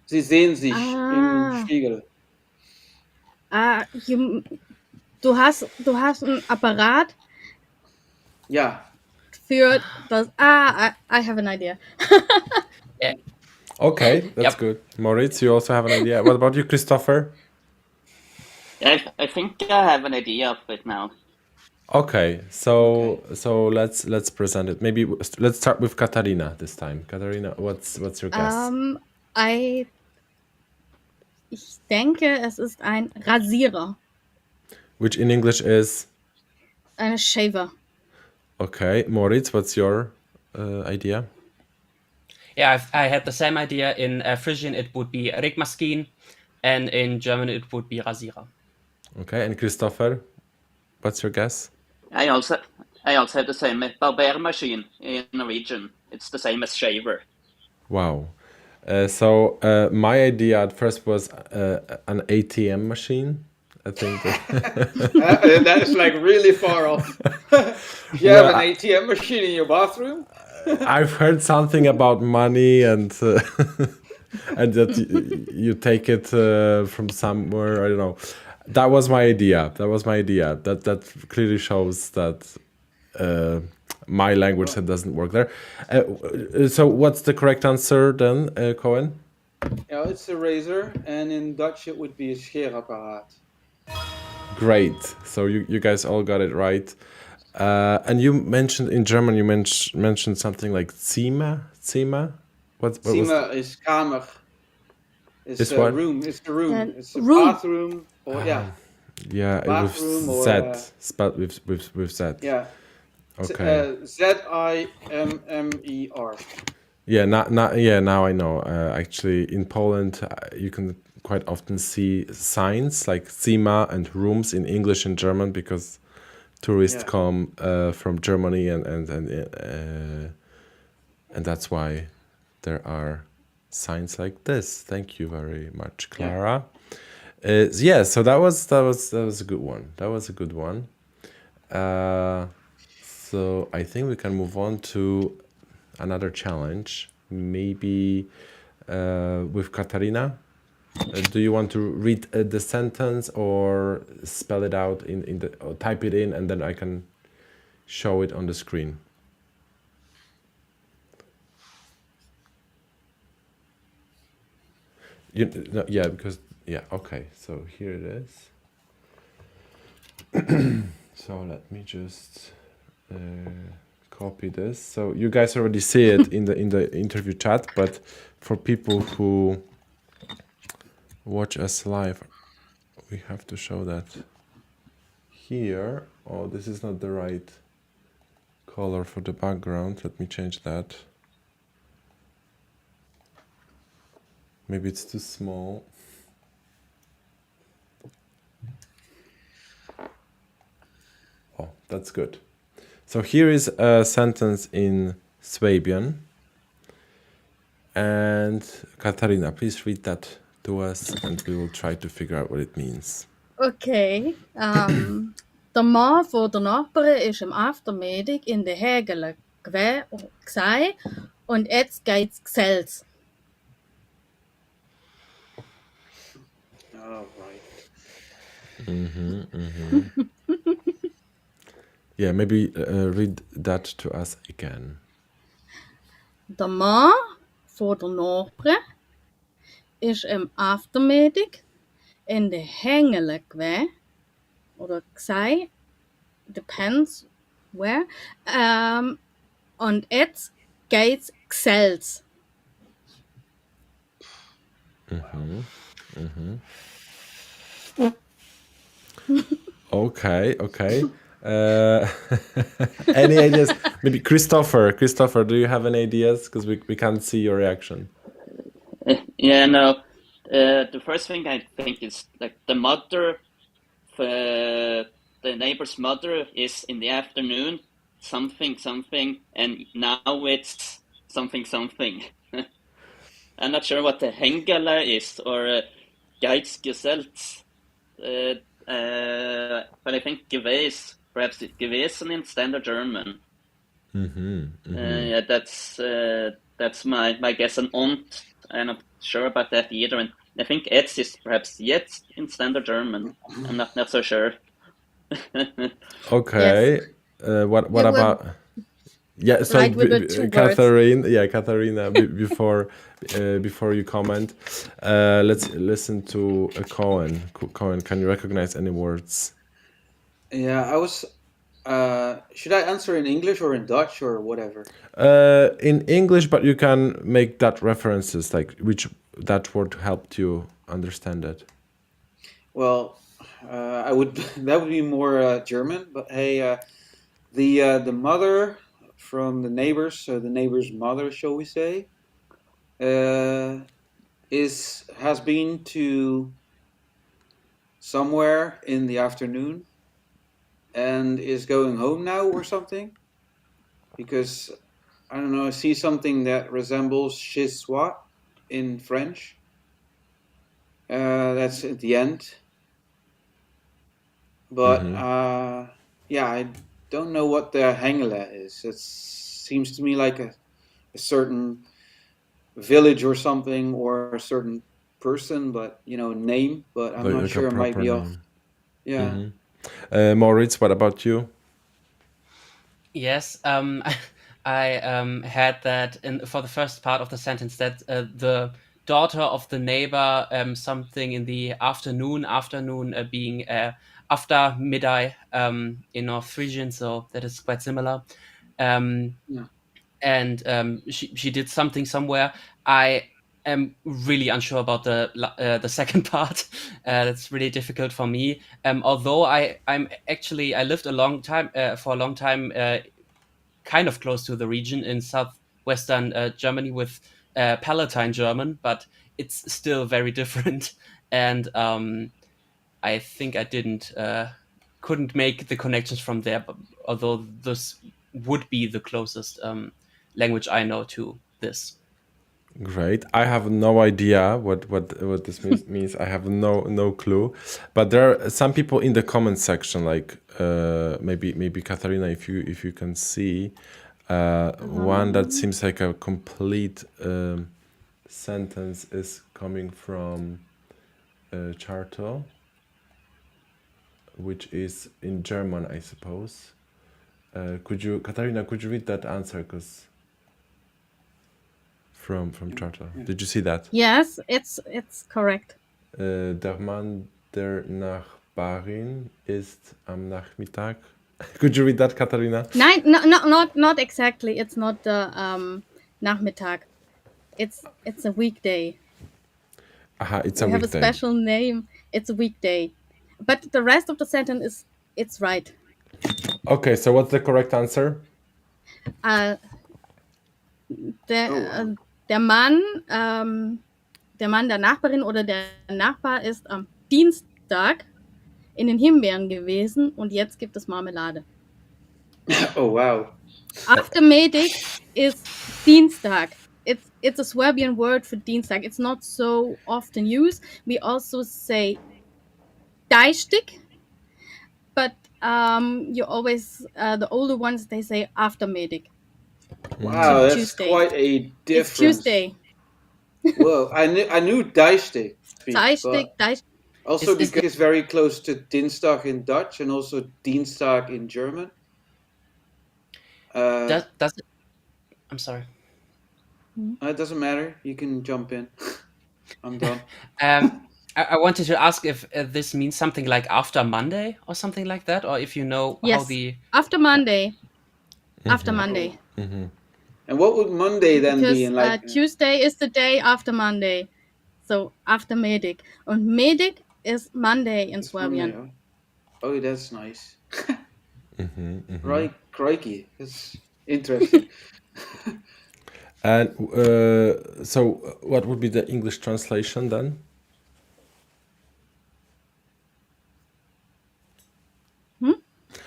sie sehen sich im Spiegel. Du hast ein Apparat. Ja. Für das. I have an idea. Yeah. Okay, that's good. Moritz, you also have an idea. What about you, Christopher? I think I have an idea of it now. Okay, so let's present it. Maybe let's start with Katarina this time. Katarina, what's your guess? Ich denke, es ist ein Rasierer. Which in English is? Eine Shaver. Okay, Moritz, what's your idea? Yeah, I had the same idea. In Frisian it would be Rekmaskin, and in German it would be Rasierer. Okay, and Christopher, what's your guess? I also have the same barbermachine in Norwegian. It's the same as shaver. Wow. My idea at first was an ATM machine. I think That is like really far off. You have an ATM machine in your bathroom? I've heard something about money and and that you take it from somewhere. I don't know. That was my idea. That clearly shows that my language that doesn't work there. So what's the correct answer then, Cohen? Yeah, it's a razor, and in Dutch it would be a scheerapparaat. Great. So you guys all got it right. And you mentioned in German, you mentioned something like Zimmer. What was Zimmer is kamer. It's what? room. It's the room. And It's a room. bathroom. Or Yeah, bathroom or Z. Spelled with Z. yeah. Okay. Zimmer. Yeah, now I know. Actually, in Poland, you can quite often see signs like Zimmer and rooms in English and German because tourists Yeah. come from Germany and that's why there are signs like this. Thank you very much, Clara. So that was a good one. So I think we can move on to another challenge, maybe with Katarina. Do you want to read the sentence or spell it out or type it in, and then I can show it on the screen? Okay. So here it is. So let me just copy this. So you guys already see it in the interview chat, but for people who watch us live, we have to show that here. Oh, this is not the right color for the background. Let me change that. Maybe it's too small. Oh, that's good. So here is a sentence in Swabian. And Katarina, please read that to us and we will try to figure out what it means. Okay. De man voor de nachbarin is im Aftermiddag in de Hägele g'sei und jetzt geht's g'sells. Oh, right. Yeah, maybe read that to us again. De man voor de nachbarin is im Aftermiddag in de Hängele oder g'sei, depends where, und jetzt geht's g'sells. Okay. Any ideas? Maybe Christopher, do you have any ideas? Because we can't see your reaction. The first thing I think is like the neighbor's mother is in the afternoon, something, and now it's something. I'm not sure what the Hengele is or Geizgesellt, but I think perhaps gewesen in standard German. That's my guess. And I'm not sure about that either. And I think Etz is perhaps jetzt in standard German. I'm not so sure. Okay. Yes. What about? Yeah. So Right with the two Katarina. Before you comment, let's listen to Cohen. Cohen, can you recognize any words? Yeah, I was. Should I answer in English or in Dutch or whatever? In English, but you can make that references, like which that word helped you understand it. Well, I would. That would be more German. But hey, the mother from the neighbors, so the neighbor's mother, shall we say, has been to somewhere in the afternoon and is going home now or something, because I don't know, I see something that resembles chez soi, in French. That's at the end. But yeah, I don't know what the hengele is. It seems to me like a certain village or something, or a certain person, but name. But I'm not like a sure. It might proper be off. name. Yeah. Moritz, what about you? Yes, I had that for the first part of the sentence that the daughter of the neighbor, something in the afternoon being after midday in North Frisian, so that is quite similar. Yeah. And she did something somewhere. I am really unsure about the second part. That's really difficult for me. Although I lived a long time for a long time kind of close to the region in southwestern Germany with Palatine German, but it's still very different. And I think I couldn't make the connections from there, although this would be the closest language I know to this. Great. I have no idea what this means. I have no clue. But there are some people in the comment section, like maybe Katarina, if you can see one that seems like a complete sentence is coming from Charto, which is in German, I suppose. Katarina, could you read that answer? Because from Charto, did you see that? Yes, it's correct. Der Mann der Nachbarin ist am Nachmittag. Could you read that, Katarina? Nein, not exactly. It's not the Nachmittag. It's a weekday. Aha, it's We a have a weekday. special name. It's a weekday. But the rest of the sentence it's right. Okay, so what's the correct answer? Der Mann der Nachbarin oder der Nachbar ist am Dienstag in den Himbeeren gewesen und jetzt gibt es Marmelade. Oh wow. Aftermedic is Dienstag. It's a Swabian word for Dienstag. It's not so often used. We also say Dijstig, but you always the older ones they say aftermedic. Wow, that's Tuesday. quite a difference. It's Tuesday. Whoa, I knew Dijstig, Dijstig. also because it's very close to Dienstag in Dutch and also Dienstag in German. Does it? I'm sorry. It doesn't matter. You can jump in. I'm done. I wanted to ask if this means something like after Monday or something like that, or if you know Yes. how the After Monday. After Monday. And what would Monday then Because be? In Tuesday is the day after Monday. So after Medic. Und Medic is Monday in Swabian. Monday, oh, that's nice. Right, crikey. That's interesting. And so what would be the English translation then?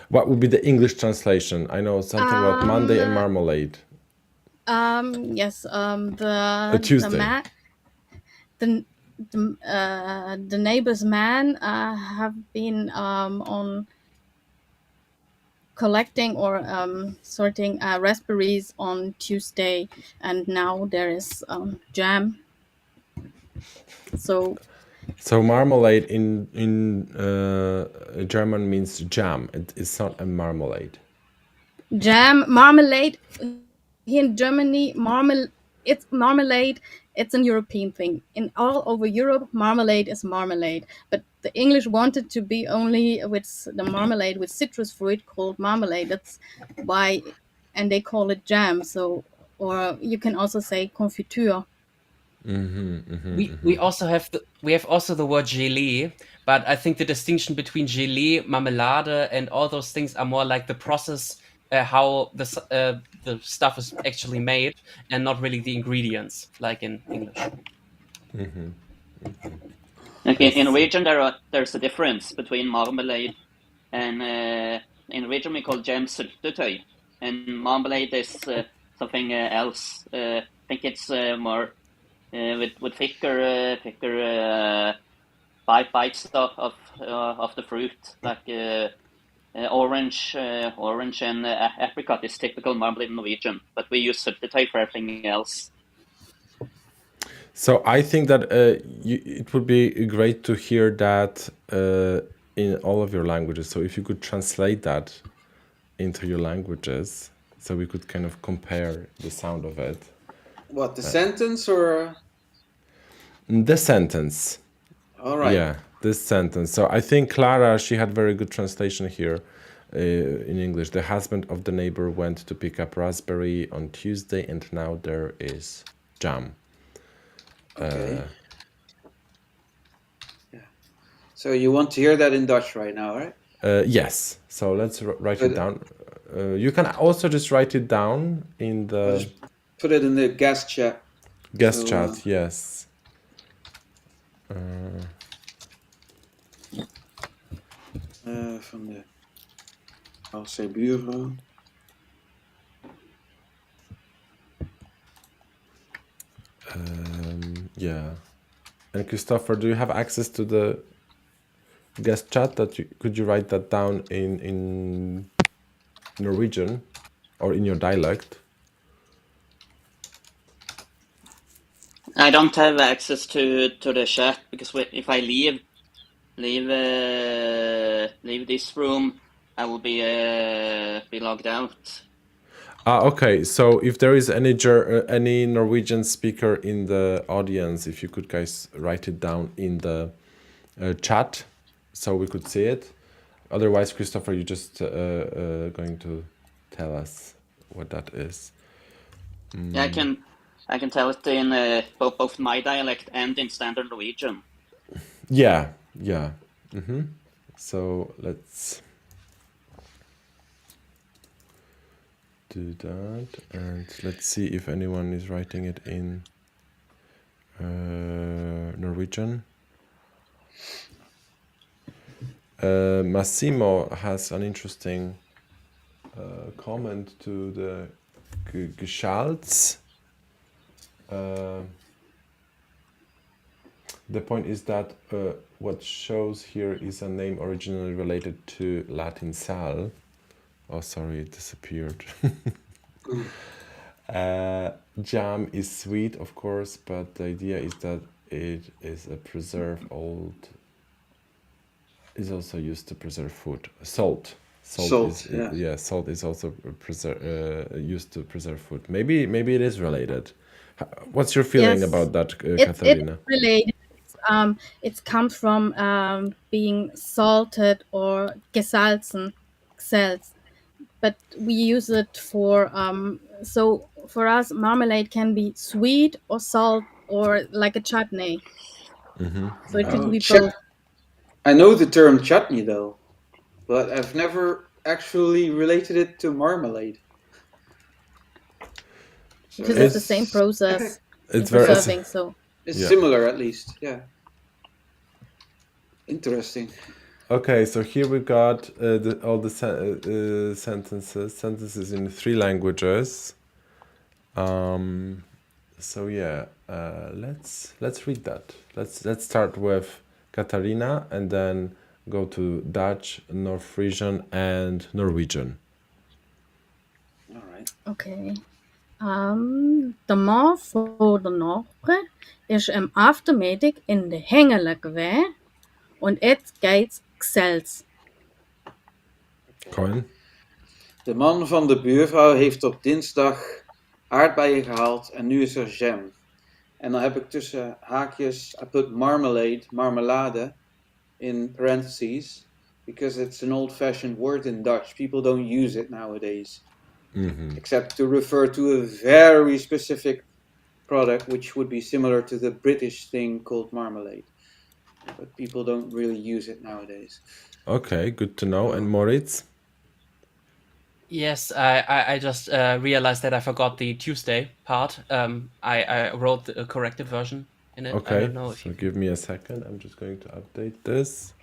What would be the English translation? I know something about Monday and marmalade. Yes. A Tuesday. The neighbor's man have been on collecting or sorting raspberries on Tuesday, and now there is jam. So marmalade in German means jam. It's not a marmalade. Marmalade here in Germany, it's marmalade. It's an European thing. In all over Europe, marmalade is marmalade. But the English wanted to be only with the marmalade with citrus fruit called marmalade. That's why, and they call it jam. So, or you can also say confiture. We also have the word gelée, but I think the distinction between gelée, marmelade, and all those things are more like the process, how the stuff is actually made, and not really the ingredients, like in English. Okay, in Norwegian there's a difference between marmalade and in Norwegian we call jam syltetøy, and marmalade is something else. I think it's more with thicker bites of the fruit, like orange and apricot is typical marmalade in Norwegian, but we use syltetøy for everything else. So I think that it would be great to hear that in all of your languages. So if you could translate that into your languages, so we could kind of compare the sound of it. What, the sentence or? The sentence. All right. Yeah, this sentence. So I think Clara, she had very good translation here in English. The husband of the neighbor went to pick up raspberry on Tuesday, and now there is jam. Okay. Yeah. So you want to hear that in Dutch right now, right? Yes. So let's write it down. You can also just write it down in the... I'll just put it in the guest chat. Guest chat, yes. Van de... I'll say buurvrouw. Yeah. And Christopher, do you have access to the guest chat? Could you write that down in Norwegian or in your dialect? I don't have access to the chat because if I leave this room, I will be logged out. Okay. So if there is any Norwegian speaker in the audience, if you could guys write it down in the chat, so we could see it. Otherwise, Christopher, you're just going to tell us what that is. Yeah, I can tell it in both my dialect and in standard Norwegian. Yeah. So let's do that, and let's see if anyone is writing it in Norwegian. Massimo has an interesting comment to the Geschalts. The point is that what shows here is a name originally related to Latin sal. Oh, sorry, it disappeared. Jam is sweet, of course, but the idea is that it is a preserve old. Is also used to preserve food. Salt is, yeah. Salt is also used to preserve food. Maybe it is related. What's your feeling Yes. about that, It's Katarina? related. It comes from being salted or gesalzen, cells. But we use it for so for us marmalade can be sweet or salt or like a chutney. So it could be both. I know the term chutney though, but I've never actually related it to marmalade. Because it's the same process. It's in very preserving, so it's similar at least, yeah. Interesting. Okay, so here we got all the sentences in 3 languages. So yeah, let's read that. Let's start with Katarina and then go to Dutch, North Frisian, and Norwegian. All right. okay. De man voor de Norbert is aftermiddag in de hengelijke weer en het gaat zelfs. Cohen? De man van de buurvrouw heeft op dinsdag aardbeien gehaald en nu is er jam. En dan heb ik tussen haakjes, I put marmelade, in parentheses, because it's an old-fashioned word in Dutch. People don't use it nowadays, except to refer to a very specific product, which would be similar to the British thing called marmalade. But people don't really use it nowadays. Okay, good to know. And Moritz? Yes, I just realized that I forgot the Tuesday part. I wrote the corrected version in it. Okay, I don't know if so you... give me a second. I'm just going to update this.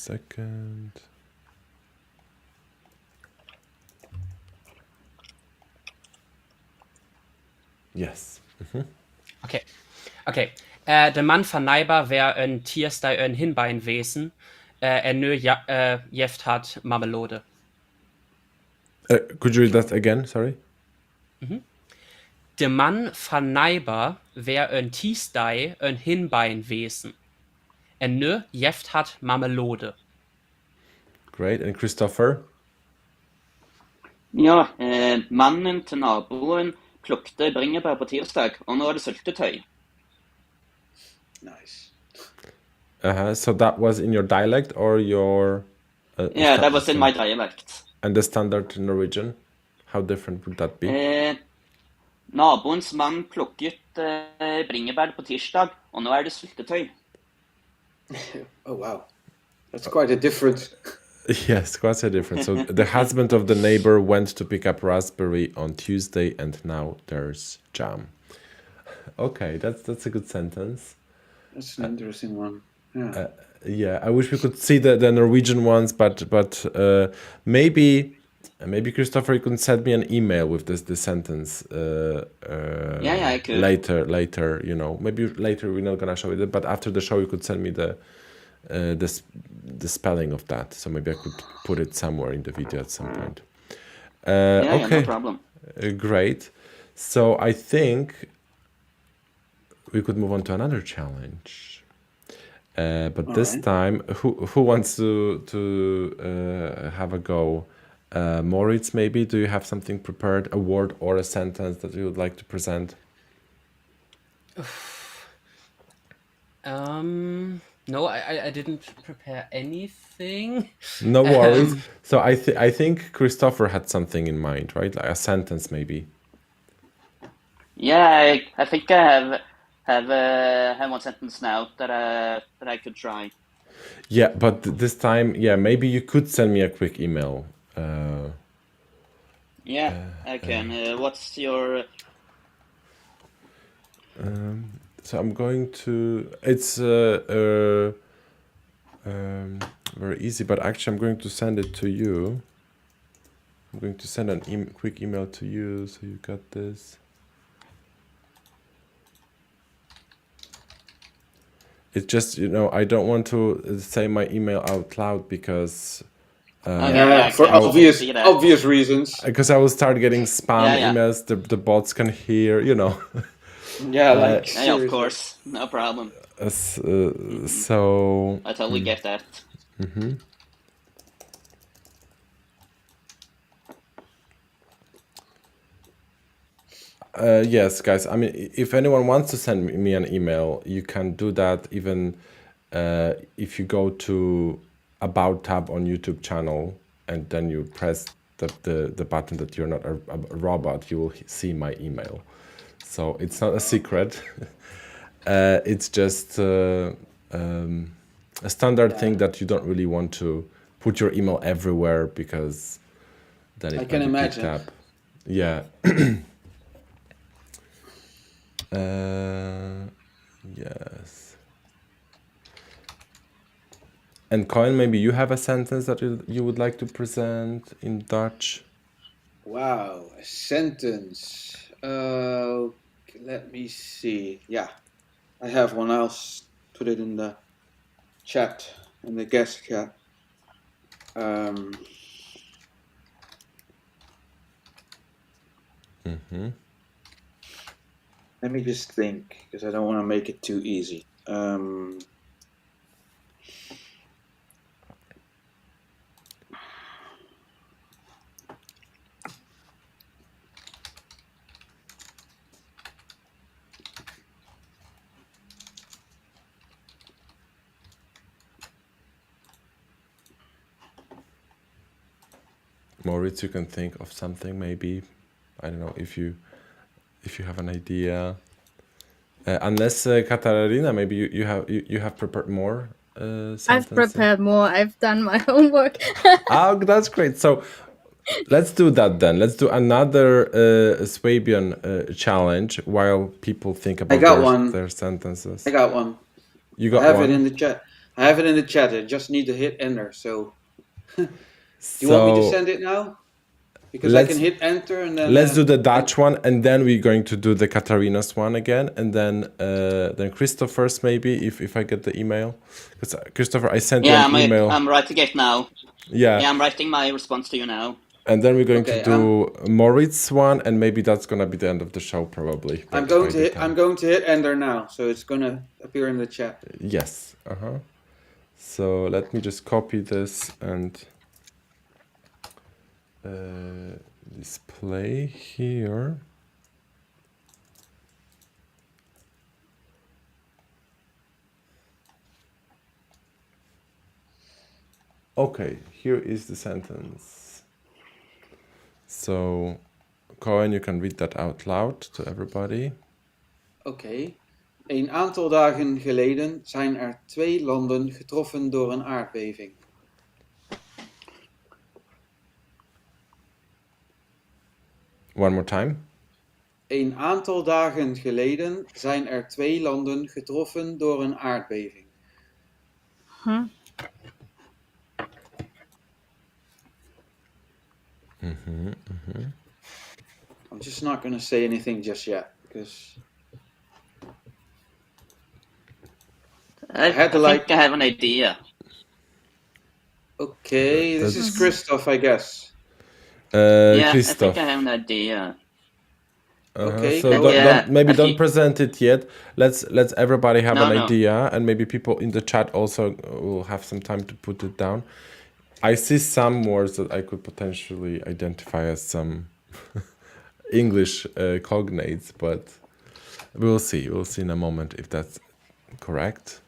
second. Yes. Okay. De man verneiber wär een tiersdei een hinbein wesen, en nu jeft hat marmelade. Could you read that again? Sorry. De man verneiber wär een tiesdei een hinbein wesen, en nu jeft hat marmelade. Great. And Christopher? Ja, mannen til naboen plukte bringebær på tirsdag, og nå er det syltetøy. Nice. So that was in your dialect or your... Yeah, that was in my dialect. And the standard Norwegian? How different would that be? Naboens mann plukket bringebær på tirsdag, og nå er det syltetøy. Oh, wow. That's quite a different... Yes, quite so different. So the husband of the neighbor went to pick up raspberry on Tuesday, and now there's jam. Okay, that's a good sentence. That's an interesting one. Yeah. Yeah, I wish we could see the Norwegian ones, but maybe Christopher, you can send me an email with this sentence. Yeah, I could. Later, you know, maybe later we're not gonna show it, but after the show you could send me the spelling of that, so maybe I could put it somewhere in the video at some point. Yeah, Okay, no problem. Great. So I think we could move on to another challenge. But this time, who wants to have a go? Moritz, maybe? Do you have something prepared, a word or a sentence that you would like to present? No, I didn't prepare anything. No worries. So I think Christopher had something in mind, right? Like a sentence, maybe. Yeah, I think I have one sentence now that I could try. Yeah, but this time, yeah, maybe you could send me a quick email. Yeah, I can. What's your... So I'm going to. It's very easy, but actually I'm going to send it to you. I'm going to send a quick email to you, so you got this. It's just, you know, I don't want to say my email out loud because... for obvious reasons. Because I will start getting spam emails, the bots can hear, you know. Yeah, like Yeah, of course. No problem. So... I totally get that. Yes, guys. I mean, if anyone wants to send me an email, you can do that even if you go to About tab on YouTube channel and then you press the button that you're not a robot, you will see my email. So it's not a secret. It's just a standard thing that you don't really want to put your email everywhere because then it I can imagine. Up. Yeah. Yes. And Cohen, maybe you have a sentence that you would like to present in Dutch? Wow, a sentence. Let me see. Yeah, I have one. I'll put it in the chat, in the guest chat. Let me just think, because I don't want to make it too easy. Moritz, you can think of something maybe. I don't know if you have an idea. Unless Katarina, maybe you have prepared more sentences. I've prepared more. I've done my homework. Oh, that's great. So let's do that then. Let's do another Swabian challenge while people think about their sentences. I got one. You got I have one? it in the chat. I have it in the chat. I just need to hit enter. So, do you want me to send it now? Because I can hit enter and then. Let's do the Dutch one, and then we're going to do the Katarina's one again, and then Christopher's maybe if I get the email. Because Christopher, I sent you an email. I'm writing it now. Yeah. Yeah, I'm writing my response to you now. And then we're going to do Moritz one, and maybe that's gonna be the end of the show, probably. I'm going to hit enter now, so it's gonna appear in the chat. Yes. So let me just copy this and display here. Okay, here is the sentence. So, Cohen, you can read that out loud to everybody. Oké. Een aantal dagen geleden zijn er 2 landen getroffen door een aardbeving. One more time. Een aantal dagen geleden zijn er 2 landen getroffen door een aardbeving. I'm just not going to say anything just yet because I think I have an idea. Okay, this is Christoph, I guess. Yeah, Christoph. I think I have an idea. Okay. So don't present it yet. Let's everybody have an idea, and maybe people in the chat also will have some time to put it down. I see some words that I could potentially identify as some English cognates, but we'll see. We'll see in a moment if that's correct.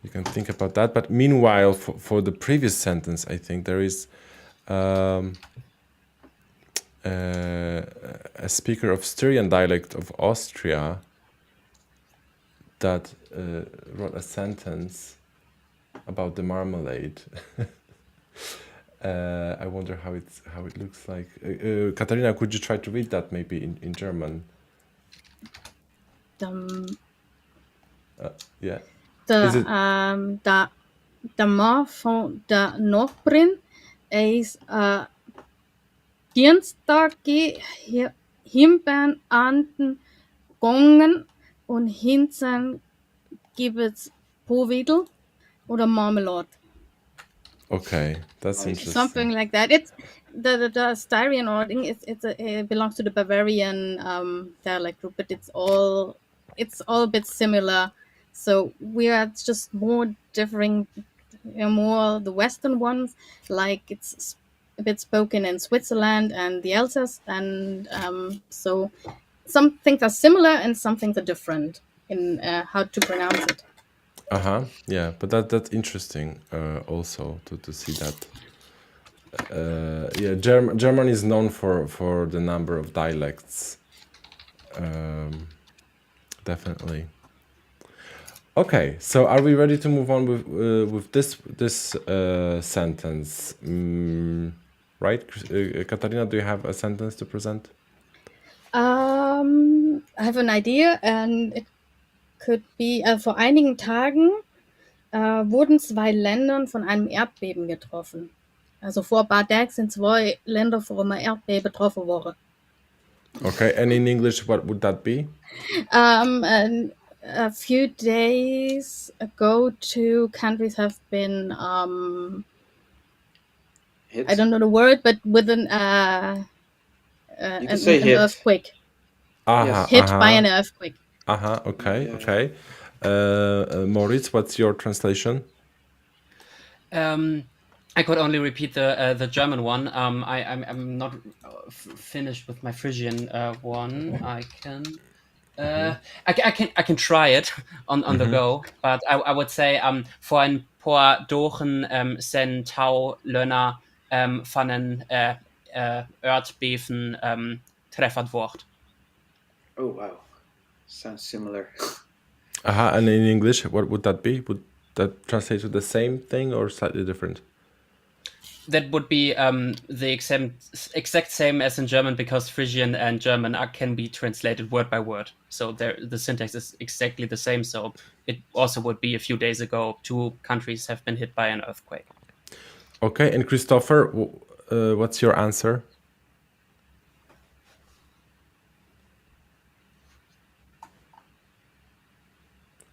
You can think about that, but meanwhile, for the previous sentence, I think there is a speaker of Styrian dialect of Austria that wrote a sentence about the marmalade. I wonder how it looks like. Katarina, could you try to read that maybe in German? Yeah. De ma van de Norbrin is dinsdag himben an den Gongen und hinten gibt es Povidel oder Marmelade. Okay, that's interesting. Something like that. It's the Styrian ording. It belongs to the Bavarian dialect group, but it's all a bit similar. So we are just more differing, more the Western ones. Like it's a bit spoken in Switzerland and the Alsace, and so some things are similar and some things are different in how to pronounce it. Yeah, but that's interesting also to see that. Yeah, Germany is known for the number of dialects. Definitely. Okay, so are we ready to move on with this sentence? Right, Katarina, do you have a sentence to present? I have an idea, and it could be, vor einigen Tagen wurden 2 Länder von einem Erdbeben getroffen. Also vor ein paar Tagen sind 2 Länder von einem Erdbeben betroffen worden. Okay, and in English, what would that be? And a few days ago, 2 countries have been, I don't know the word, but with an earthquake. Hit by an earthquake. Okay. Moritz, what's your translation? I could only repeat the German one. I'm not finished with my Frisian one. I can I can try it on the go, but I would say vor ein paar Dagen sind 2 Länder von einem Erdbeben träffat wordt. Oh wow, sounds similar. And in English, what would that be? Would that translate to the same thing or slightly different? That would be the exact same as in German, because Frisian and German can be translated word by word. So the syntax is exactly the same. So it also would be a few days ago, 2 countries have been hit by an earthquake. Okay, and Christopher, what's your answer?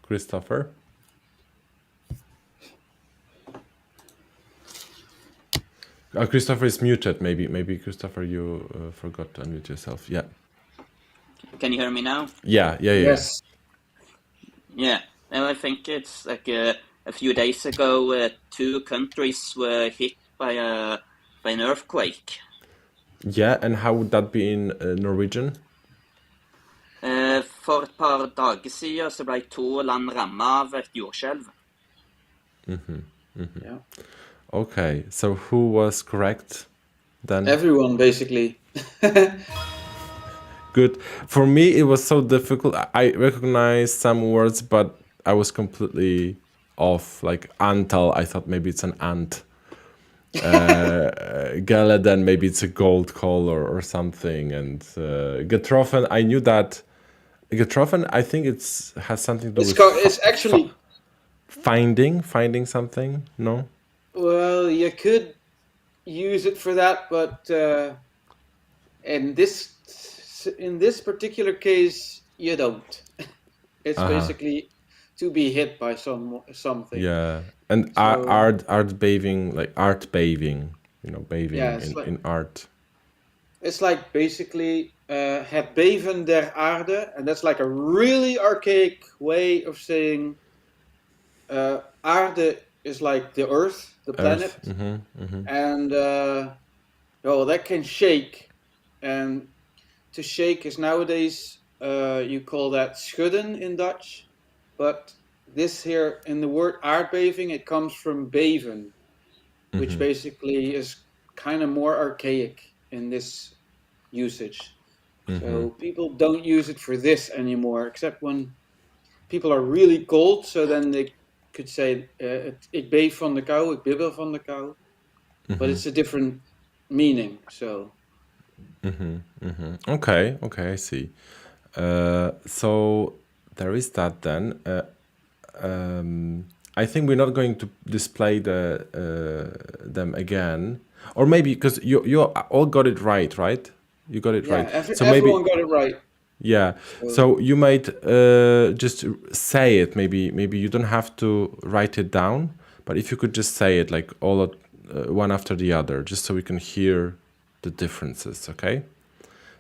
Christopher? Christopher is muted. Maybe Christopher, you forgot to unmute yourself. Yeah. Can you hear me now? Yeah. Yes. Yeah. And I think it's like a few days ago, 2 countries were hit by an earthquake. Yeah, and how would that be in Norwegian? For et par dager siden så ble 2 land rammet av et jordskjelv. Yeah. Okay, so who was correct then? Everyone basically. Good. For me, it was so difficult. I recognized some words, but I was completely off. Like antal, I thought maybe it's an ant. Geleden, maybe it's a gold color or something. And getroffen, I knew that. Getroffen, I think has something to do with It's actually finding something. No. well, you could use it for that, but in this particular case, you don't. It's basically to be hit by something. Yeah, and So- art bathing, like art bathing, bathing Yeah, it's in art. It's like basically het beven der aarde, and that's like a really archaic way of saying aarde is like the earth, the planet, and that can shake, and to shake is nowadays you call that schudden in Dutch, but this here in the word aardbeving, it comes from beven, which basically is kind of more archaic in this usage. So people don't use it for this anymore, except when people are really cold. So then they could say, ik beef van de kou, ik bibbel van de kou. But it's a different meaning, so... Okay, I see. So there is that then. I think we're not going to display them again, or maybe because you all got it right? You got it Yeah, right. So everyone got it right. Yeah. So you might just say it. Maybe you don't have to write it down, but if you could just say it like all one after the other, just so we can hear the differences. Okay.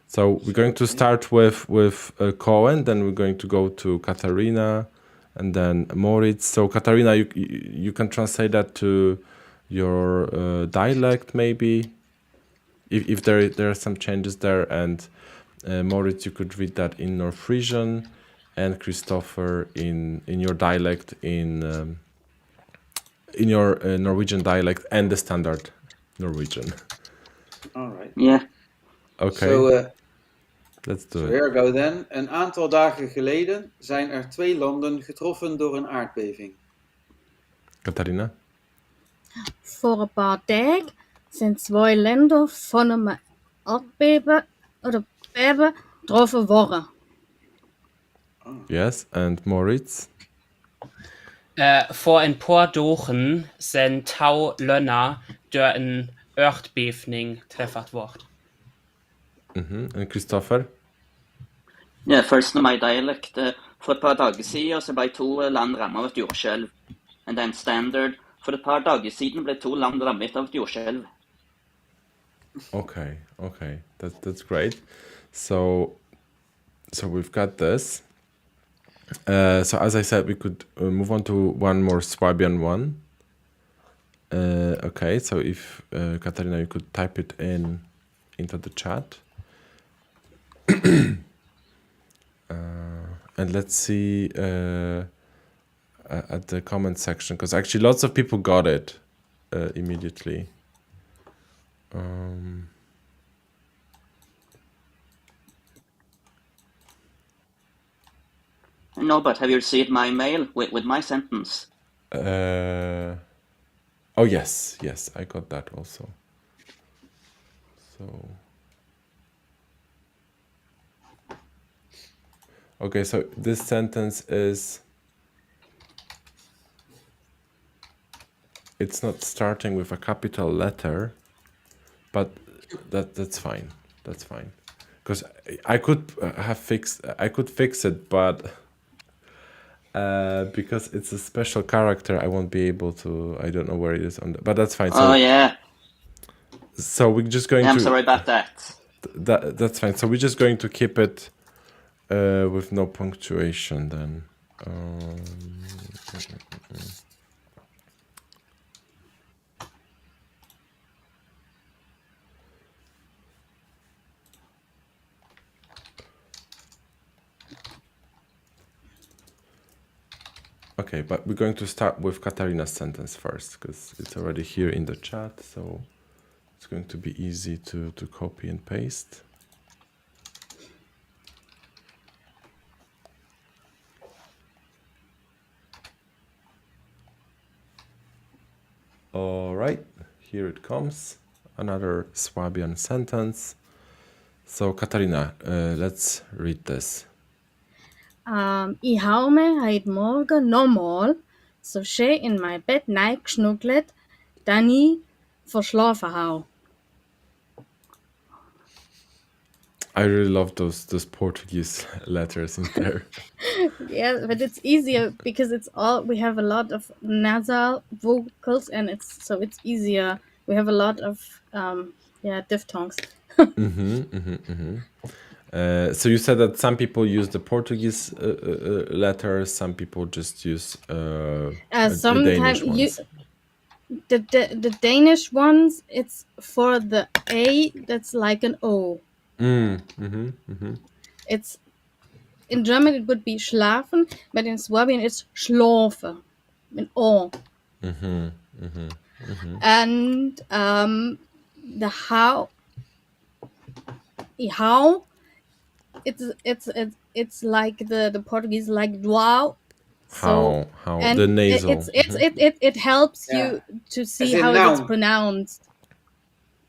So we're going to start with Cohen, then we're going to go to Katarina, and then Moritz. So Katarina, you can translate that to your dialect, maybe, if there are some changes there, and Moritz, you could read that in Norwegian, and Christopher in your dialect, in your Norwegian dialect and the standard Norwegian. All right. Yeah. Okay, So, let's do so it. here we go then. Een aantal dagen geleden zijn er 2 landen getroffen door een aardbeving. Katarina? Vor ein paar Tagen sind 2 Länder von einem Erdbeben oder Beben getroffen worden. Yes, and Moritz? For een paar dagen zijn 2 Länder door een aardbeving treffat wordt. And Christopher? Ja, først med my dialect. For et par dager siden så ble 2 land rammet av et jordskjelv. And then standard. For et par dager siden ble 2 land rammet av et jordskjelv. Okay, that's great. So we've got this. So as I said, we could move on to one more Swabian one. Okay, so if Katarina, you could type it into the chat. And let's see at the comment section, because actually lots of people got it immediately. No, but have you received my mail with my sentence? Oh yes, I got that also. So okay, so this sentence is, it's not starting with a capital letter, but that's fine. That's fine, because I could fix it, but because it's a special character, I won't be able to. I don't know where it is on but that's fine. So, Oh yeah. So we're just going I'm to. sorry about that. That's fine. So we're just going to keep it with no punctuation then. Okay, but we're going to start with Katarina's sentence first because it's already here in the chat, so it's going to be easy to copy and paste. All right, here it comes. Another Swabian sentence. So, Katarina, let's read this. Ich hou me heit morgen normal, so she in my bed neigschnugglet, dan I verschlafen hou. I really love those Portuguese letters in there. Yeah, but it's easier because we have a lot of nasal vocals and it's easier. We have a lot of diphthongs. So you said that some people use the Portuguese letters, some people just use the Danish ones. The Danish ones, it's for the A that's like an O. It's in German it would be schlafen, but in Swabian it's schlafe, an O. And the how, it's like the Portuguese like wow. So how the nasal. It helps you to see how it's pronounced.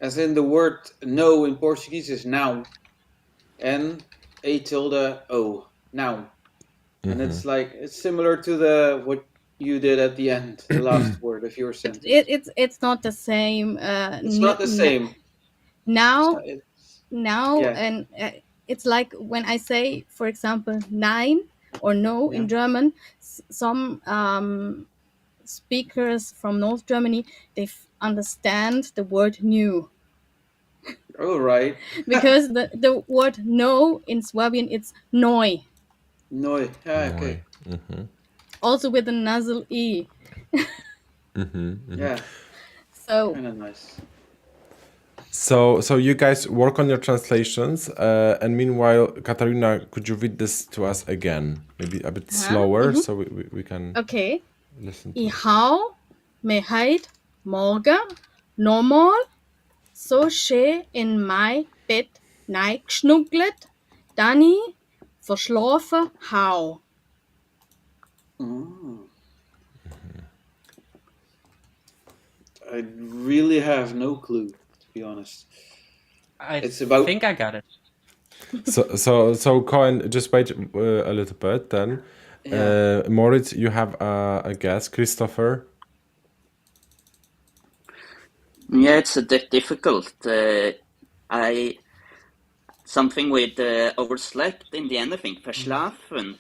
As in the word no in Portuguese is now, N A tilde O, now, and it's similar to what you did at the end, the last word of your sentence. It's not the same. It's not the same. Now, and it's like when I say, for example, nein or no in German. Some speakers from North Germany, they understand the word new. Oh, right. Because the word no in Swabian, it's neu. Neu. Yeah, okay. Also with a nasal E. Yeah. So kind of nice. So you guys work on your translations, and meanwhile, Katarina, could you read this to us again? Maybe a bit slower, so we can listen to it. Ich hou me heit morgen normal, so she in my bed neigschnugglet, dan I verschlafen hou. I really have no clue, to be honest. I think I got it. So Cohen, just wait a little bit then. Yeah. Moritz, you have a guess. Christopher? Yeah, it's a bit difficult. Something with overslept in the end, I think. Verschlafen.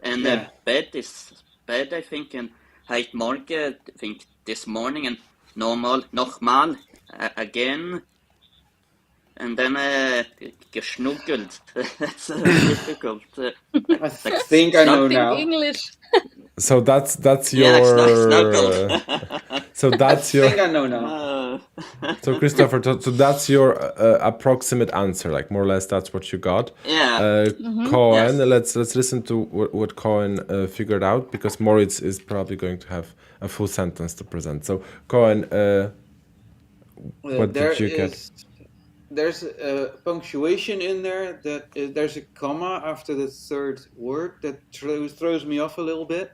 And bed is bed, I think. And heit morgen, I think this morning. And normal, nochmal, again. And then geschnuggelt. That's difficult. I think I know now. English. So that's your. Yeah, snuggled. So that's your. I think I know now. So Christopher, so that's your approximate answer, like more or less. That's what you got. Yeah. Cohen, let's listen to what Cohen figured out, because Moritz is probably going to have a full sentence to present. So Cohen, what did you get? there's a punctuation in there that there's a comma after the third word that throws me off a little bit.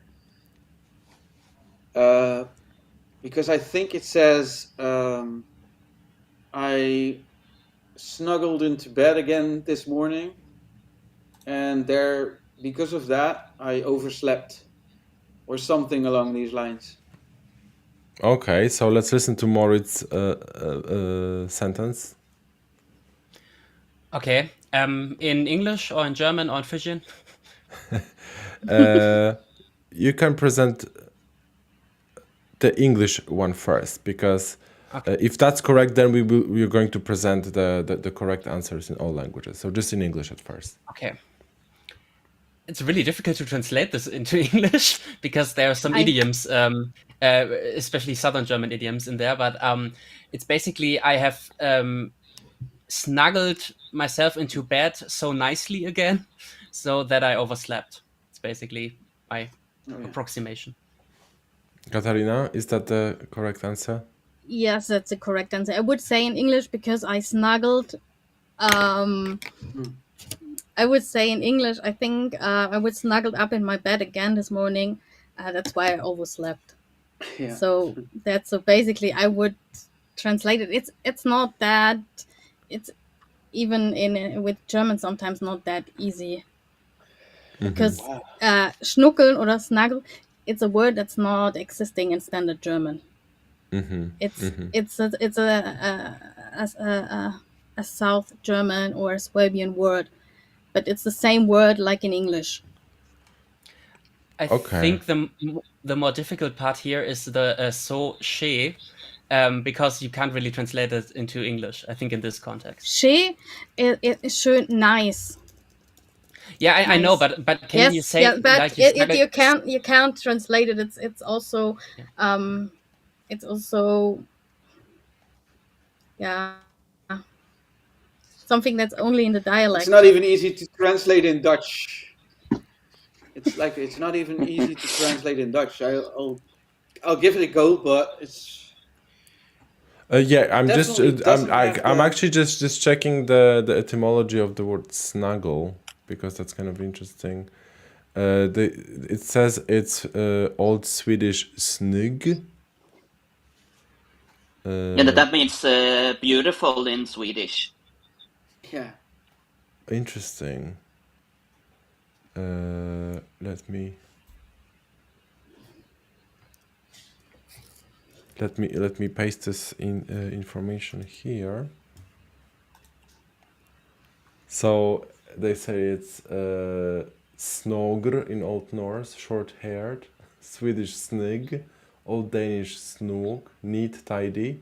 Because I think it says I snuggled into bed again this morning, and because of that I overslept, or something along these lines. Okay, so let's listen to Moritz sentence. Okay. In English or in German or in Fijian? You can present the English one first, because if that's correct, then we're going to present the correct answers in all languages. So just in English at first. Okay. It's really difficult to translate this into English because there are some idioms, especially Southern German idioms in there. But it's basically I have snuggled myself into bed so nicely again, so that I overslept. It's basically my approximation. Katarina, is that the correct answer? Yes, that's the correct answer. I would say in English because I snuggled. I would say in English, I think I was snuggled up in my bed again this morning. That's why I overslept. Yeah. So that's so basically I would translate it. It's not that. It's even with German sometimes not that easy. Because schnuckeln or snuggle, it's a word that's not existing in standard German. It's a South German or a Swabian word, but it's the same word like in English. I think the more difficult part here is the so she, because you can't really translate it into English. I think in this context. She is schön nice. Yeah, I know, but can you say but like you can't translate it. It's also something that's only in the dialect. It's not even easy to translate in Dutch. It's not even easy to translate in Dutch. I'll give it a go, but it's. I'm actually just checking the etymology of the word snuggle, because that's kind of interesting. It says it's Old Swedish snygg. That means beautiful in Swedish. Yeah. Interesting. Let me paste this information here. So they say it's snogr in Old Norse, short-haired, Swedish snygg, Old Danish snog, neat, tidy,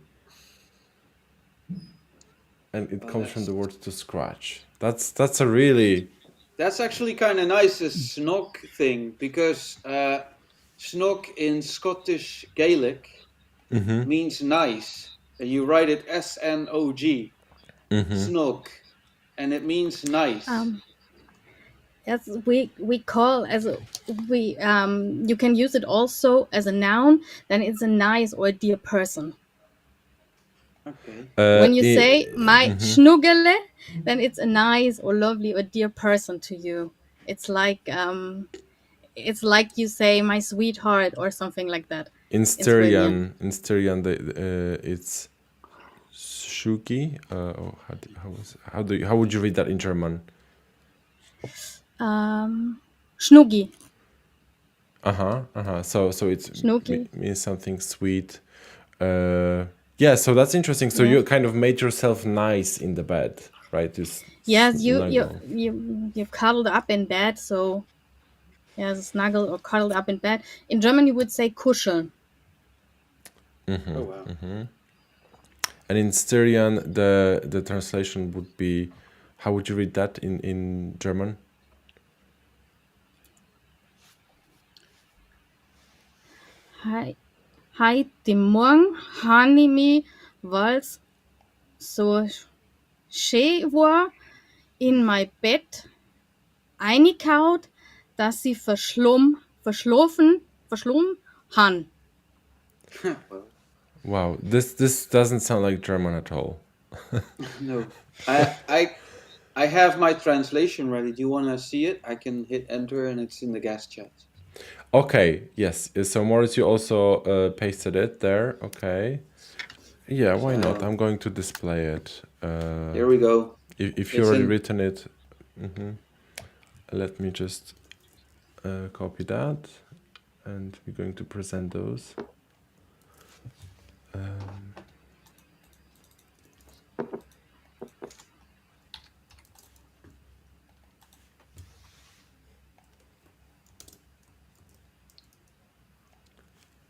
and it comes from the word to scratch. That's actually kind of nice, a snog thing, because snog in Scottish Gaelic means nice. You write it S-N-O-G, snog, and it means nice. Yes, we call you can use it also as a noun. Then it's a nice or a dear person. Okay. When you say my schnuggele, then it's a nice or lovely or dear person to you. It's like you say my sweetheart or something like that. in Styrian, it's shuki. How would you read that in German? Schnuggi. So it's Schnuggi. means something sweet. Yeah, so that's interesting. So you kind of made yourself nice in the bed, right? Yes, you cuddled up in bed. So snuggle or cuddled up in bed. In German, you would say kuscheln. Oh wow. And in Styrian, the translation would be, how would you read that in German? Heute Morgen habe ich mich, weil's so schön war, in mein Bett eingekaut, dass sie verschlummen han. Wow, this doesn't sound like German at all. No. I have my translation ready. Do you want to see it? I can hit enter and it's in the guest chat. Okay, yes. So Moritz, you also pasted it there. Okay. Yeah, why not? So- I'm going to display it. Here we go. If you It's already in- written it, let me just copy that, and we're going to present those.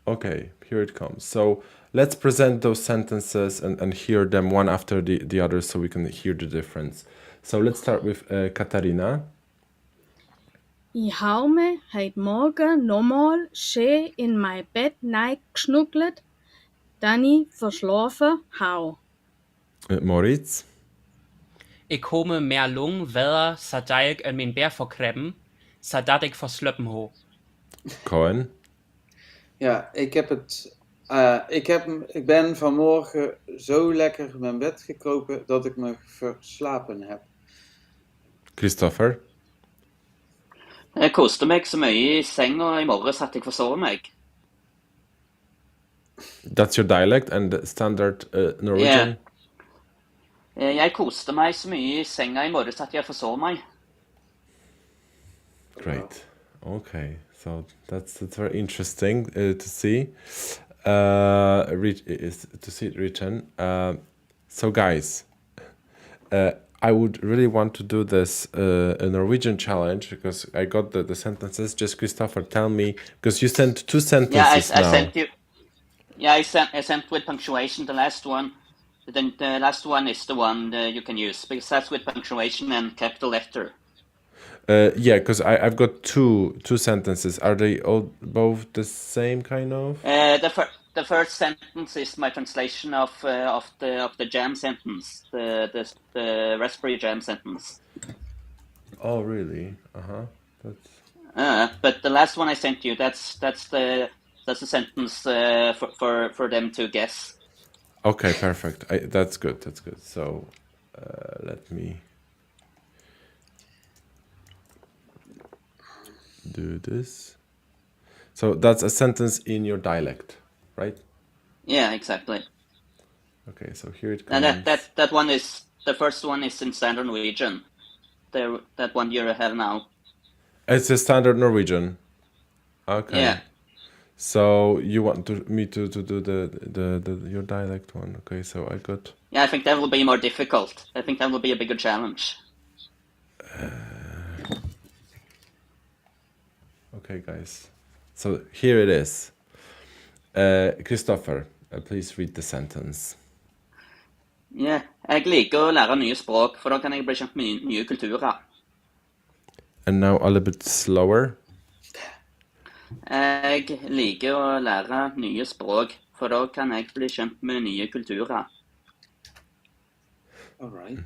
Okay, here it comes. So let's present those sentences and hear them one after the other so we can hear the difference. So let's start with Katarina. Ich hau me heit morgen nochmal schön in mein Bett neigschnuckelt, dann ich verschlafen hau. Moritz. Ik komme meer long verder, zodat ik in mijn bed verkrabben, zodat ik versluppen ho. Cohen. Ja, ik ben vanmorgen zo lekker in mijn bed gekropen dat ik me verslapen heb. Christopher. Jeg koste meg så mye i senga i morges at jeg forsov meg. That's your dialect and the standard Norwegian? Jeg koste meg så mye i senga i morges at jeg forsov meg. Great. Okay, so that's very interesting to see. To see it written. So guys, I would really want to do this a Norwegian challenge because I got the sentences. Just Christopher, tell me because you sent two sentences I now. sent you. Yeah, I sent with punctuation the last one. Then the last one is the one you can use because that's with punctuation and capital letter. Yeah, because I've got two sentences. Are they all both the same kind of? The first sentence is my translation of the jam sentence, the raspberry jam sentence. Oh, really? That's. But the last one I sent you, that's the sentence for them to guess. Okay, perfect. That's good. That's good. So, let me do this. So that's a sentence in your dialect, right? Yeah, exactly. Okay, so here it comes. And that one is the first one is in standard Norwegian. That one you have now. It's a standard Norwegian. Okay. Yeah. So you want me to do the your dialect one? Okay, so I got. Yeah, I think that will be more difficult. I think that will be a bigger challenge. Okay, guys. So here it is. Christopher, please read the sentence. Yeah, jeg liker å lære nye språk, for da kan jeg bli kjent med nye kulturer. And now a little bit slower. Jeg liker å lære nye språk, for da kan jeg bli kjent med nye kulturer. All right.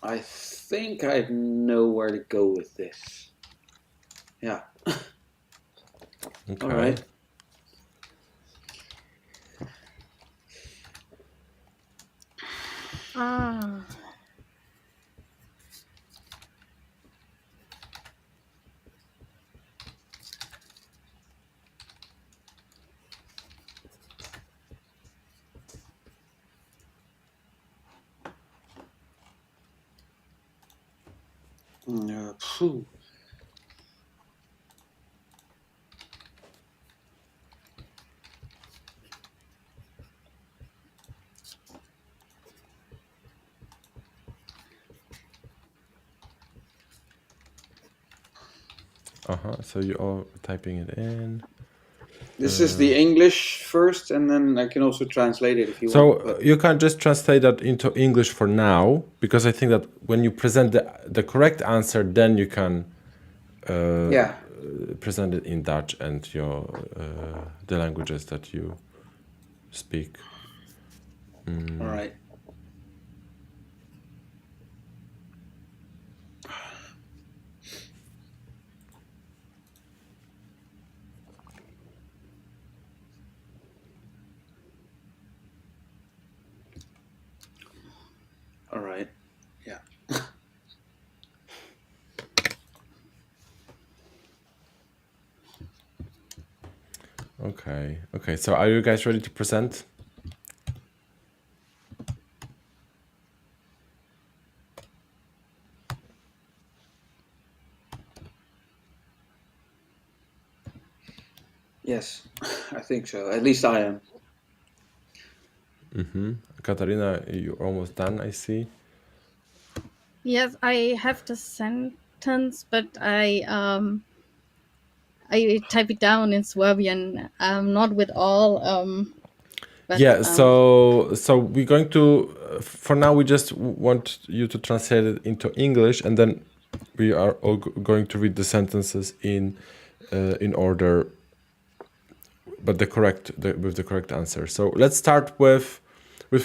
I think I know where to go with this. Yeah. Okay. All right. Ah. Phew. So you are typing it in. This is the English first, and then I can also translate it if you want. So but- you can just translate that into English for now, because I think that when you present the correct answer, then you can present it in Dutch and your the languages that you speak. All right. Okay. So are you guys ready to present? Yes, I think so. At least I am. Katarina, you're almost done, I see. Yes, I have the sentence, but I type it down in Swabian, not with all. But, Yeah, so we're going to, for now, we just want you to translate it into English, and then we are all going to read the sentences in order, but with the correct answer. So let's start with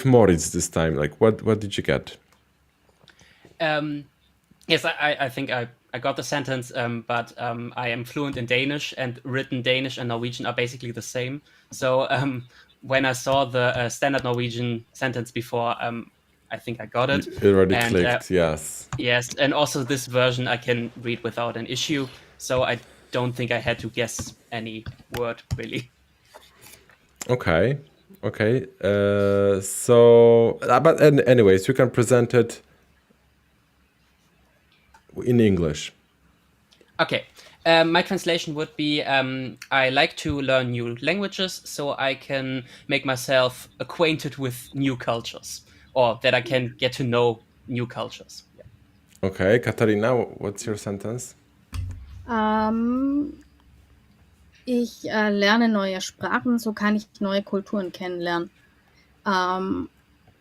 Moritz this time. Like, what did you get? Yes, I think I got the sentence, but I am fluent in Danish, and written Danish and Norwegian are basically the same. So when I saw the standard Norwegian sentence before, I think I got it. It already clicked, yes. Yes, and also this version I can read without an issue, so I don't think I had to guess any word, really. Okay. But anyways, you can present it in English. Okay. My translation would be, I like to learn new languages so I can make myself acquainted with new cultures, or that I can get to know new cultures. Yeah. Okay, Katarina, what's your sentence? Ich lerne neue Sprachen, so kann ich neue Kulturen kennenlernen.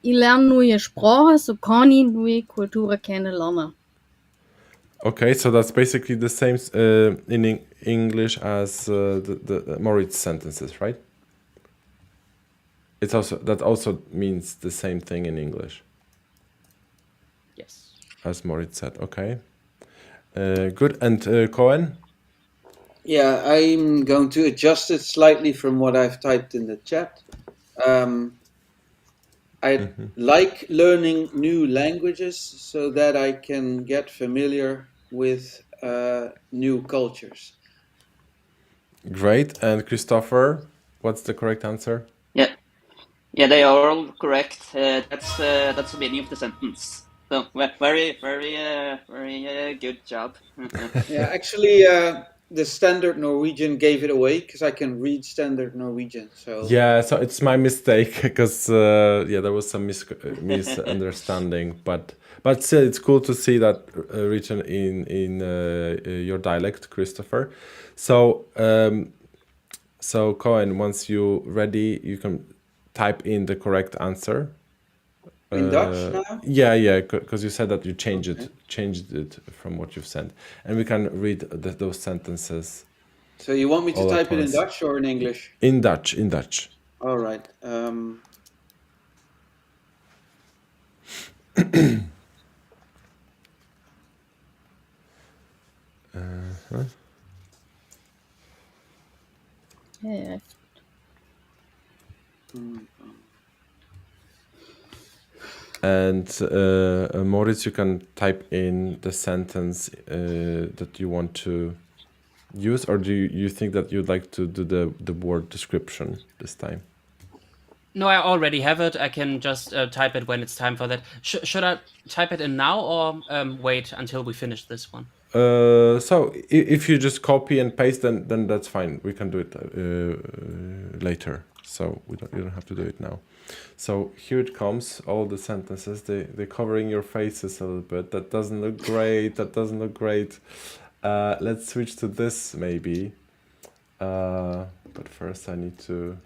Ich lerne neue Sprachen, so kann ich neue Kulturen kennenlernen. Okay, so that's basically the same in English as the Moritz sentences, right? That also means the same thing in English. Yes. As Moritz said. Okay. Good. And Cohen? Yeah, I'm going to adjust it slightly from what I've typed in the chat. I like learning new languages so that I can get familiar with new cultures. Great. And Christopher, what's the correct answer? Yeah, they are all correct. That's the meaning of the sentence. So very good job. Yeah, actually, the standard Norwegian gave it away because I can read standard Norwegian. So yeah, so it's my mistake because there was some misunderstanding, but still, it's cool to see that written in your dialect, Christopher. So Cohen, once you're ready, you can type in the correct answer. in Dutch now? Yeah, because you said that you changed it from what you've sent, and we can read those sentences. So you want me to all at type it in once. Dutch or in English? In Dutch. All right. Yeah. And Moritz, you can type in the sentence that you want to use, or do you think that you'd like to do the word description this time? No, I already have it. I can just type it when it's time for that. Should I type it in now, or wait until we finish this one? So if you just copy and paste, then that's fine. We can do it later. So you don't have to do it now. So here it comes, all the sentences. They're covering your faces a little bit. That doesn't look great. Let's switch to this maybe. But first I need to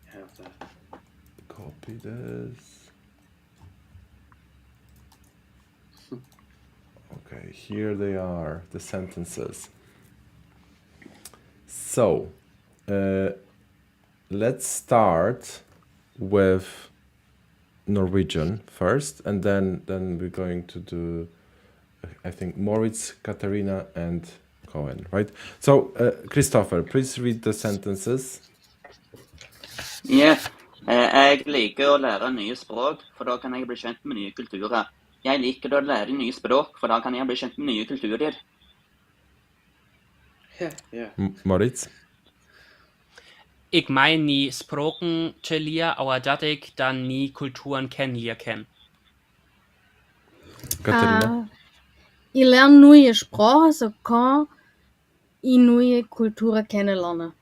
Have that. copy this. Okay, here they are, the sentences. So, let's start with Norwegian first, and then we're going to do, I think, Moritz, Katarina, and Cohen, right? So, Christopher, please read the sentences. Yeah. Jeg liker å lære nye språk, for da kan jeg bli kjent med nye kulturer. Jeg liker å lære nye språk, for da kan jeg bli kjent med nye kulturer. Yeah. Moritz? Ik mijn niet sproken te leren, aber dat ik dan niet culturen ken leren ken. Katarina? Je lernt nieuwe sprachen, zo kan je nieuwe culturen kennenlernen.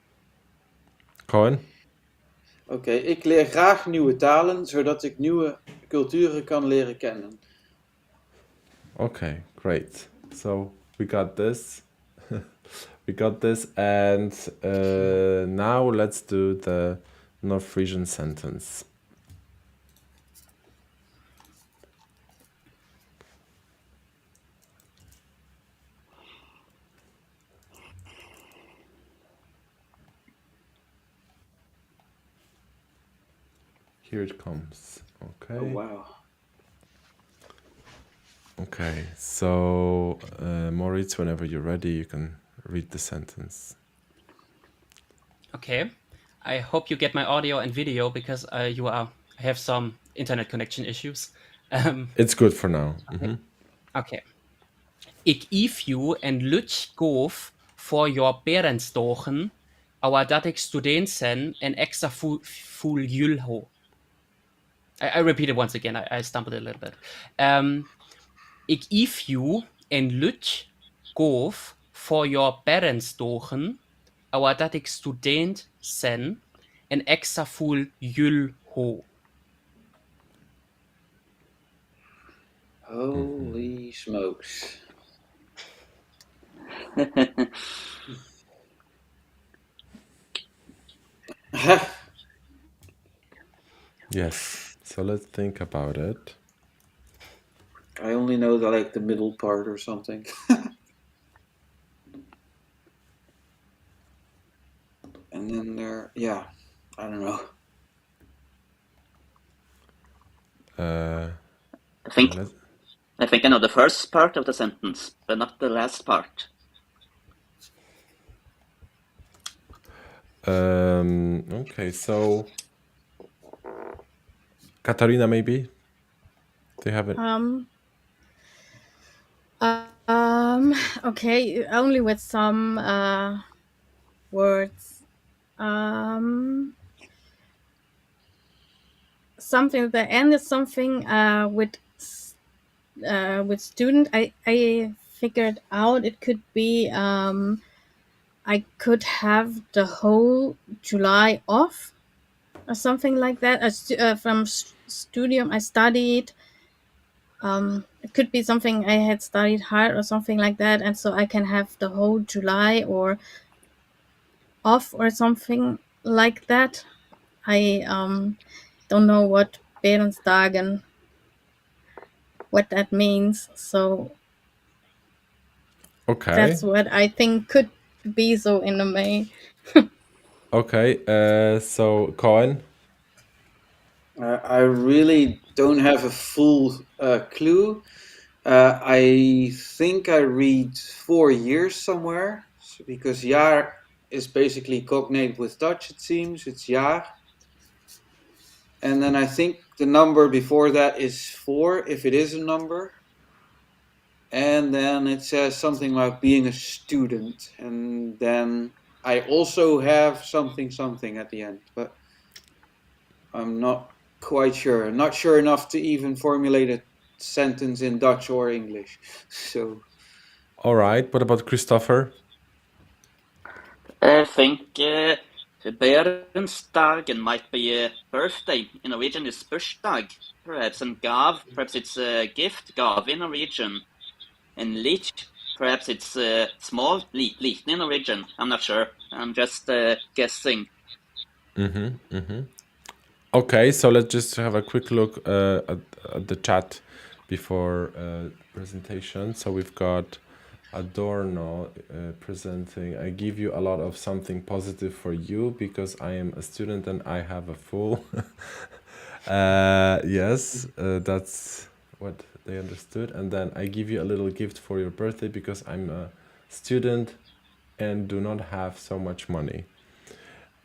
Cohen? Oké, ik leer graag nieuwe talen, zodat ik nieuwe culturen kan leren kennen. Okay, great. So we got this. We got this, and now let's do the Norwegian sentence. Here it comes. Okay. Oh, wow. Okay, so Moritz, whenever you're ready, you can read the sentence. Okay. I hope you get my audio and video because I have some internet connection issues. It's good for now. Okay. Ik if you en Lutsch goof voor your berensdagen, aber dat ik student sen en extra full jul ho. I repeat it once again. I stumbled a little bit. Ik if you en Lutsch goof voor your berensdagen, aber dat ik student sen en extra full jul ho. Holy smokes. Yes, so let's think about it. I only know the middle part or something. And then there, yeah, I don't know. I think let's- I know the first part of the sentence, but not the last part. Okay, so Katarina, maybe? Do you have it? Okay, only with some words. Something at the end is something with student. I figured out it could be I could have the whole July off or something like that. From studium I studied. It could be something I had studied hard or something like that, and so I can have the whole July or off or something like that. I don't know what Berensdagen, what that means, so Okay. that's what I think could be so in a May. Okay, so Cohen? I really don't have a full clue. I think I read 4 years somewhere, because jaar is basically cognate with Dutch, it seems. It's jaar. And then I think the number before that is 4, if it is a number. And then it says something about being a student. And then I also have something at the end, but I'm not quite sure. Not sure enough to even formulate a sentence in Dutch or English. So, All right, what about Christopher? I think Berensdagen might be a birthday. In Norwegian, it's bursdag, perhaps, and gav, perhaps it's a gift, gav in Norwegian. And lich, perhaps it's small, liten in Norwegian. I'm not sure. I'm just guessing. Okay, so let's just have a quick look at the chat before presentation. So we've got Adorno presenting. I give you a lot of something positive for you because I am a student and I have a full. Yes, that's what they understood. And then I give you a little gift for your birthday because I'm a student and do not have so much money.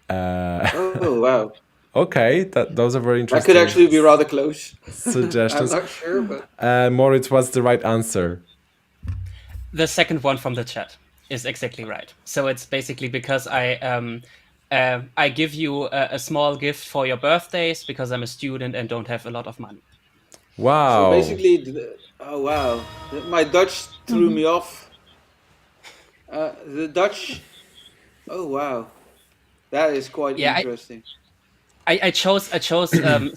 oh wow. Okay, those are very That interesting. could actually be rather close. I'm suggestions. not sure, but Moritz, what's the right answer? The second one from the chat is exactly right. So it's basically because I I give you a small gift for your birthdays because I'm a student and don't have a lot of money. Wow. So basically, oh wow, my Dutch threw me off. The Dutch, oh wow, that is quite interesting. I chose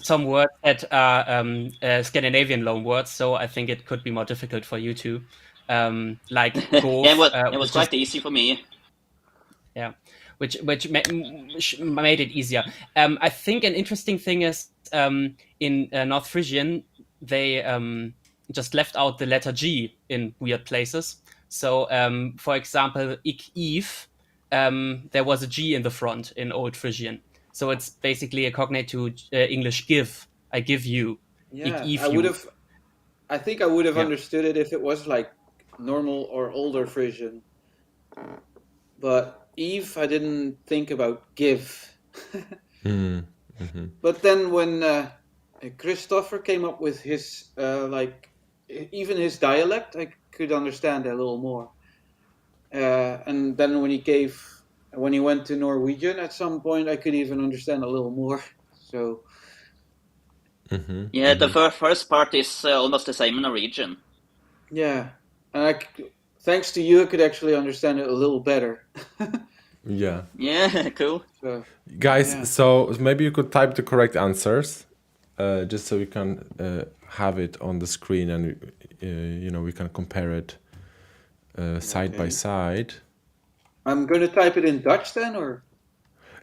some words that are Scandinavian loan words, so I think it could be more difficult for you too. Like golf. Yeah, it was quite easy for me. Yeah, which made it easier. I think an interesting thing is in North Frisian they just left out the letter G in weird places. So, for example, ik Eve, there was a G in the front in Old Frisian. So it's basically a cognate to English give. I give you. Yeah, Ik I would have. I think I would have Yeah. understood it if it was like normal or older Frisian. But Eve, I didn't think about give. But then when Christopher came up with his like even his dialect, I could understand a little more. And then when he went to Norwegian at some point, I could even understand a little more. So Yeah, the first part is almost the same in Norwegian. yeah, and thanks to you, I could actually understand it a little better. Yeah. Yeah, cool. So, Guys, yeah. so maybe you could type the correct answers, just so we can have it on the screen and we can compare it side by side. I'm going to type it in Dutch then, or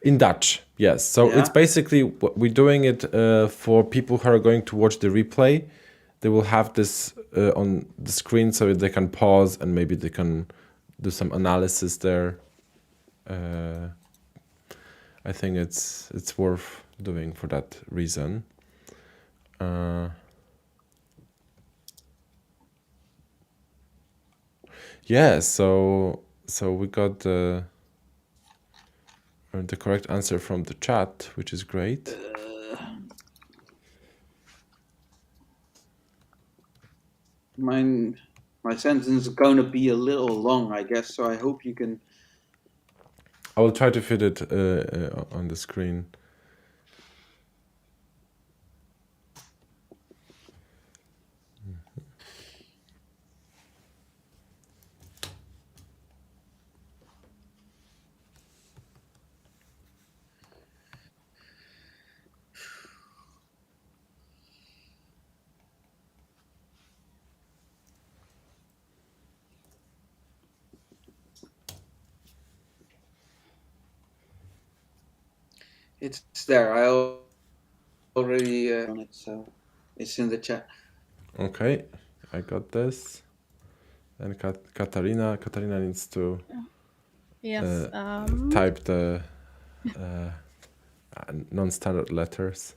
in Dutch. Yes, so it's basically we're doing it for people who are going to watch the replay. They will have this on the screen so they can pause and maybe they can do some analysis there. I think it's worth doing for that reason. Yeah, so we got the correct answer from the chat, which is great. My sentence is going to be a little long, I guess, so I hope you can... I will try to fit it on the screen. It's there. I already on it, so it's in the chat. Okay, I got this. And Katarina needs to type the non-standard letters.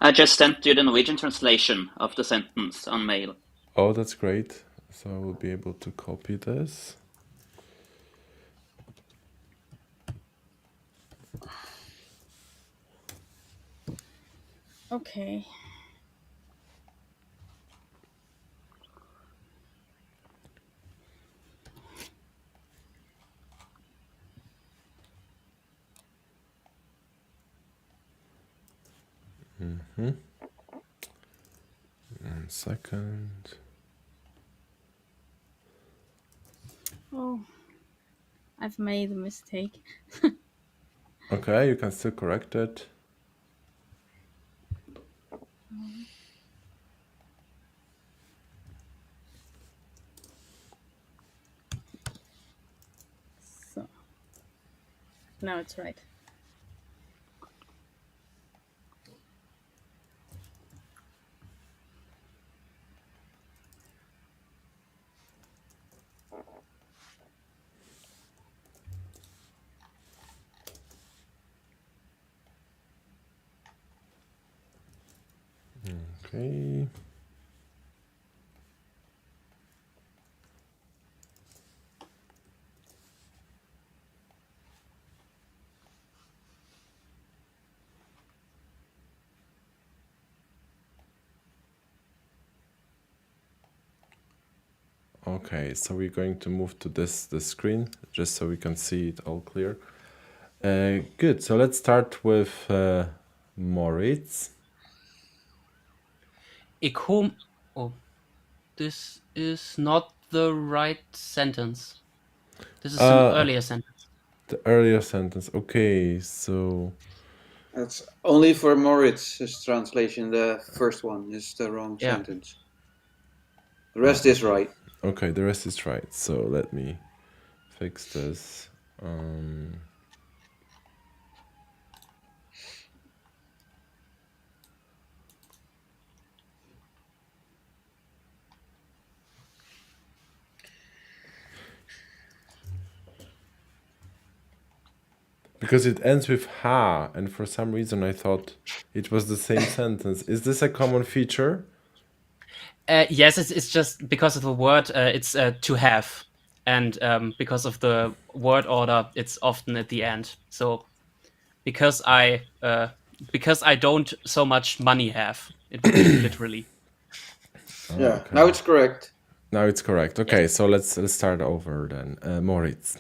I just sent you the Norwegian translation of the sentence on mail. Oh, that's great. So I will be able to copy this. Okay. Mm-hmm. 1 second. Oh, I've made a mistake. Okay, you can still correct it. So now it's right. Okay. Okay, so we're going to move to this screen just so we can see it all clear. Good. So let's start with Moritz. Ik hoop. Oh, this is not the right sentence. This is an earlier sentence. The earlier sentence. Okay, so That's only for Moritz's translation. The first one is the wrong Yeah. sentence. The rest is right. okay, the rest is right. So let me fix this. Because it ends with ha, and for some reason I thought it was the same sentence. Is this a common feature? Yes, it's just because of the word. It's to have, and because of the word order, it's often at the end. So because I don't so much money have, it would be literally. Yeah. okay. Now it's correct. Now it's correct. Okay, so let's start over then. Moritz.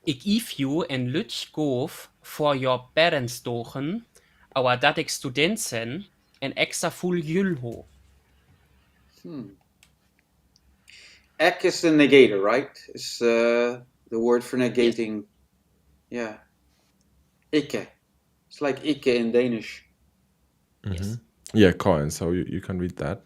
Ik if you en Lutsch goof for your parents dochen, our dat ik student sen en extra full julho. Ek is the negator, right? It's the word for negating. Yeah. Ikke. It's like ikke in Danish. Yes. Yeah, Cohen. So you can read that.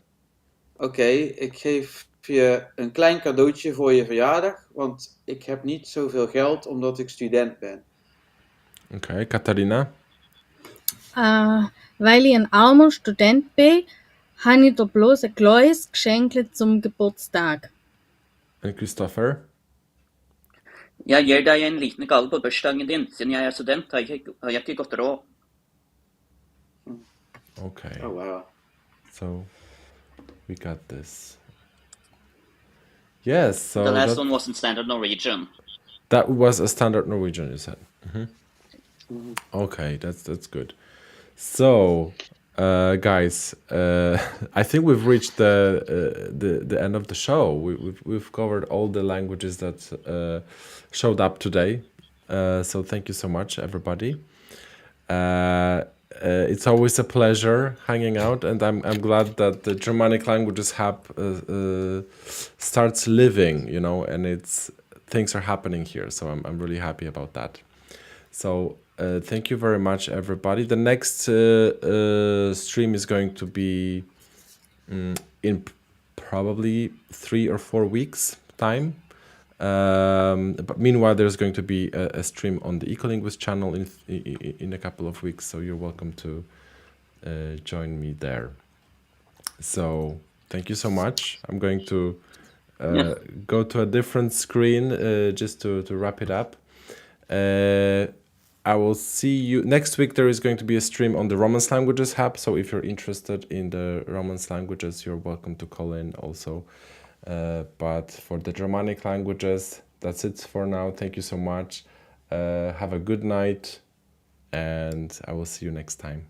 Oké, ik geef je een klein cadeautje voor je verjaardag, want ik heb niet zoveel geld omdat ik student ben. Okay, Katarina. Weil ich ein armer Student bin, habe ich da bloß ein kleines Geschenk zum Geburtstag. And Christopher. Jeg gir deg en liten gave på bursdagen din. Siden jeg er student, har jeg ikke godt råd. Okay. Oh, wow. So we got this. Yes, so The last one was in standard Norwegian. that was a standard Norwegian, you said. Okay, that's good. So, guys, I think we've reached the end of the show. We've covered all the languages that showed up today. So thank you so much, everybody. It's always a pleasure hanging out, and I'm glad that the Germanic Languages Hub starts living, and things are happening here. So I'm really happy about that. So thank you very much, everybody. The next stream is going to be in probably 3 or 4 weeks time. But meanwhile, there's going to be a stream on the Ecolinguist channel in a couple of weeks, so you're welcome to join me there. So thank you so much. I'm going to go to a different screen just to wrap it up. I will see you next week. There is going to be a stream on the Romance Languages Hub, so if you're interested in the Romance languages, you're welcome to call in also. But for the Germanic languages, that's it for now. Thank you so much. Have a good night, and I will see you next time.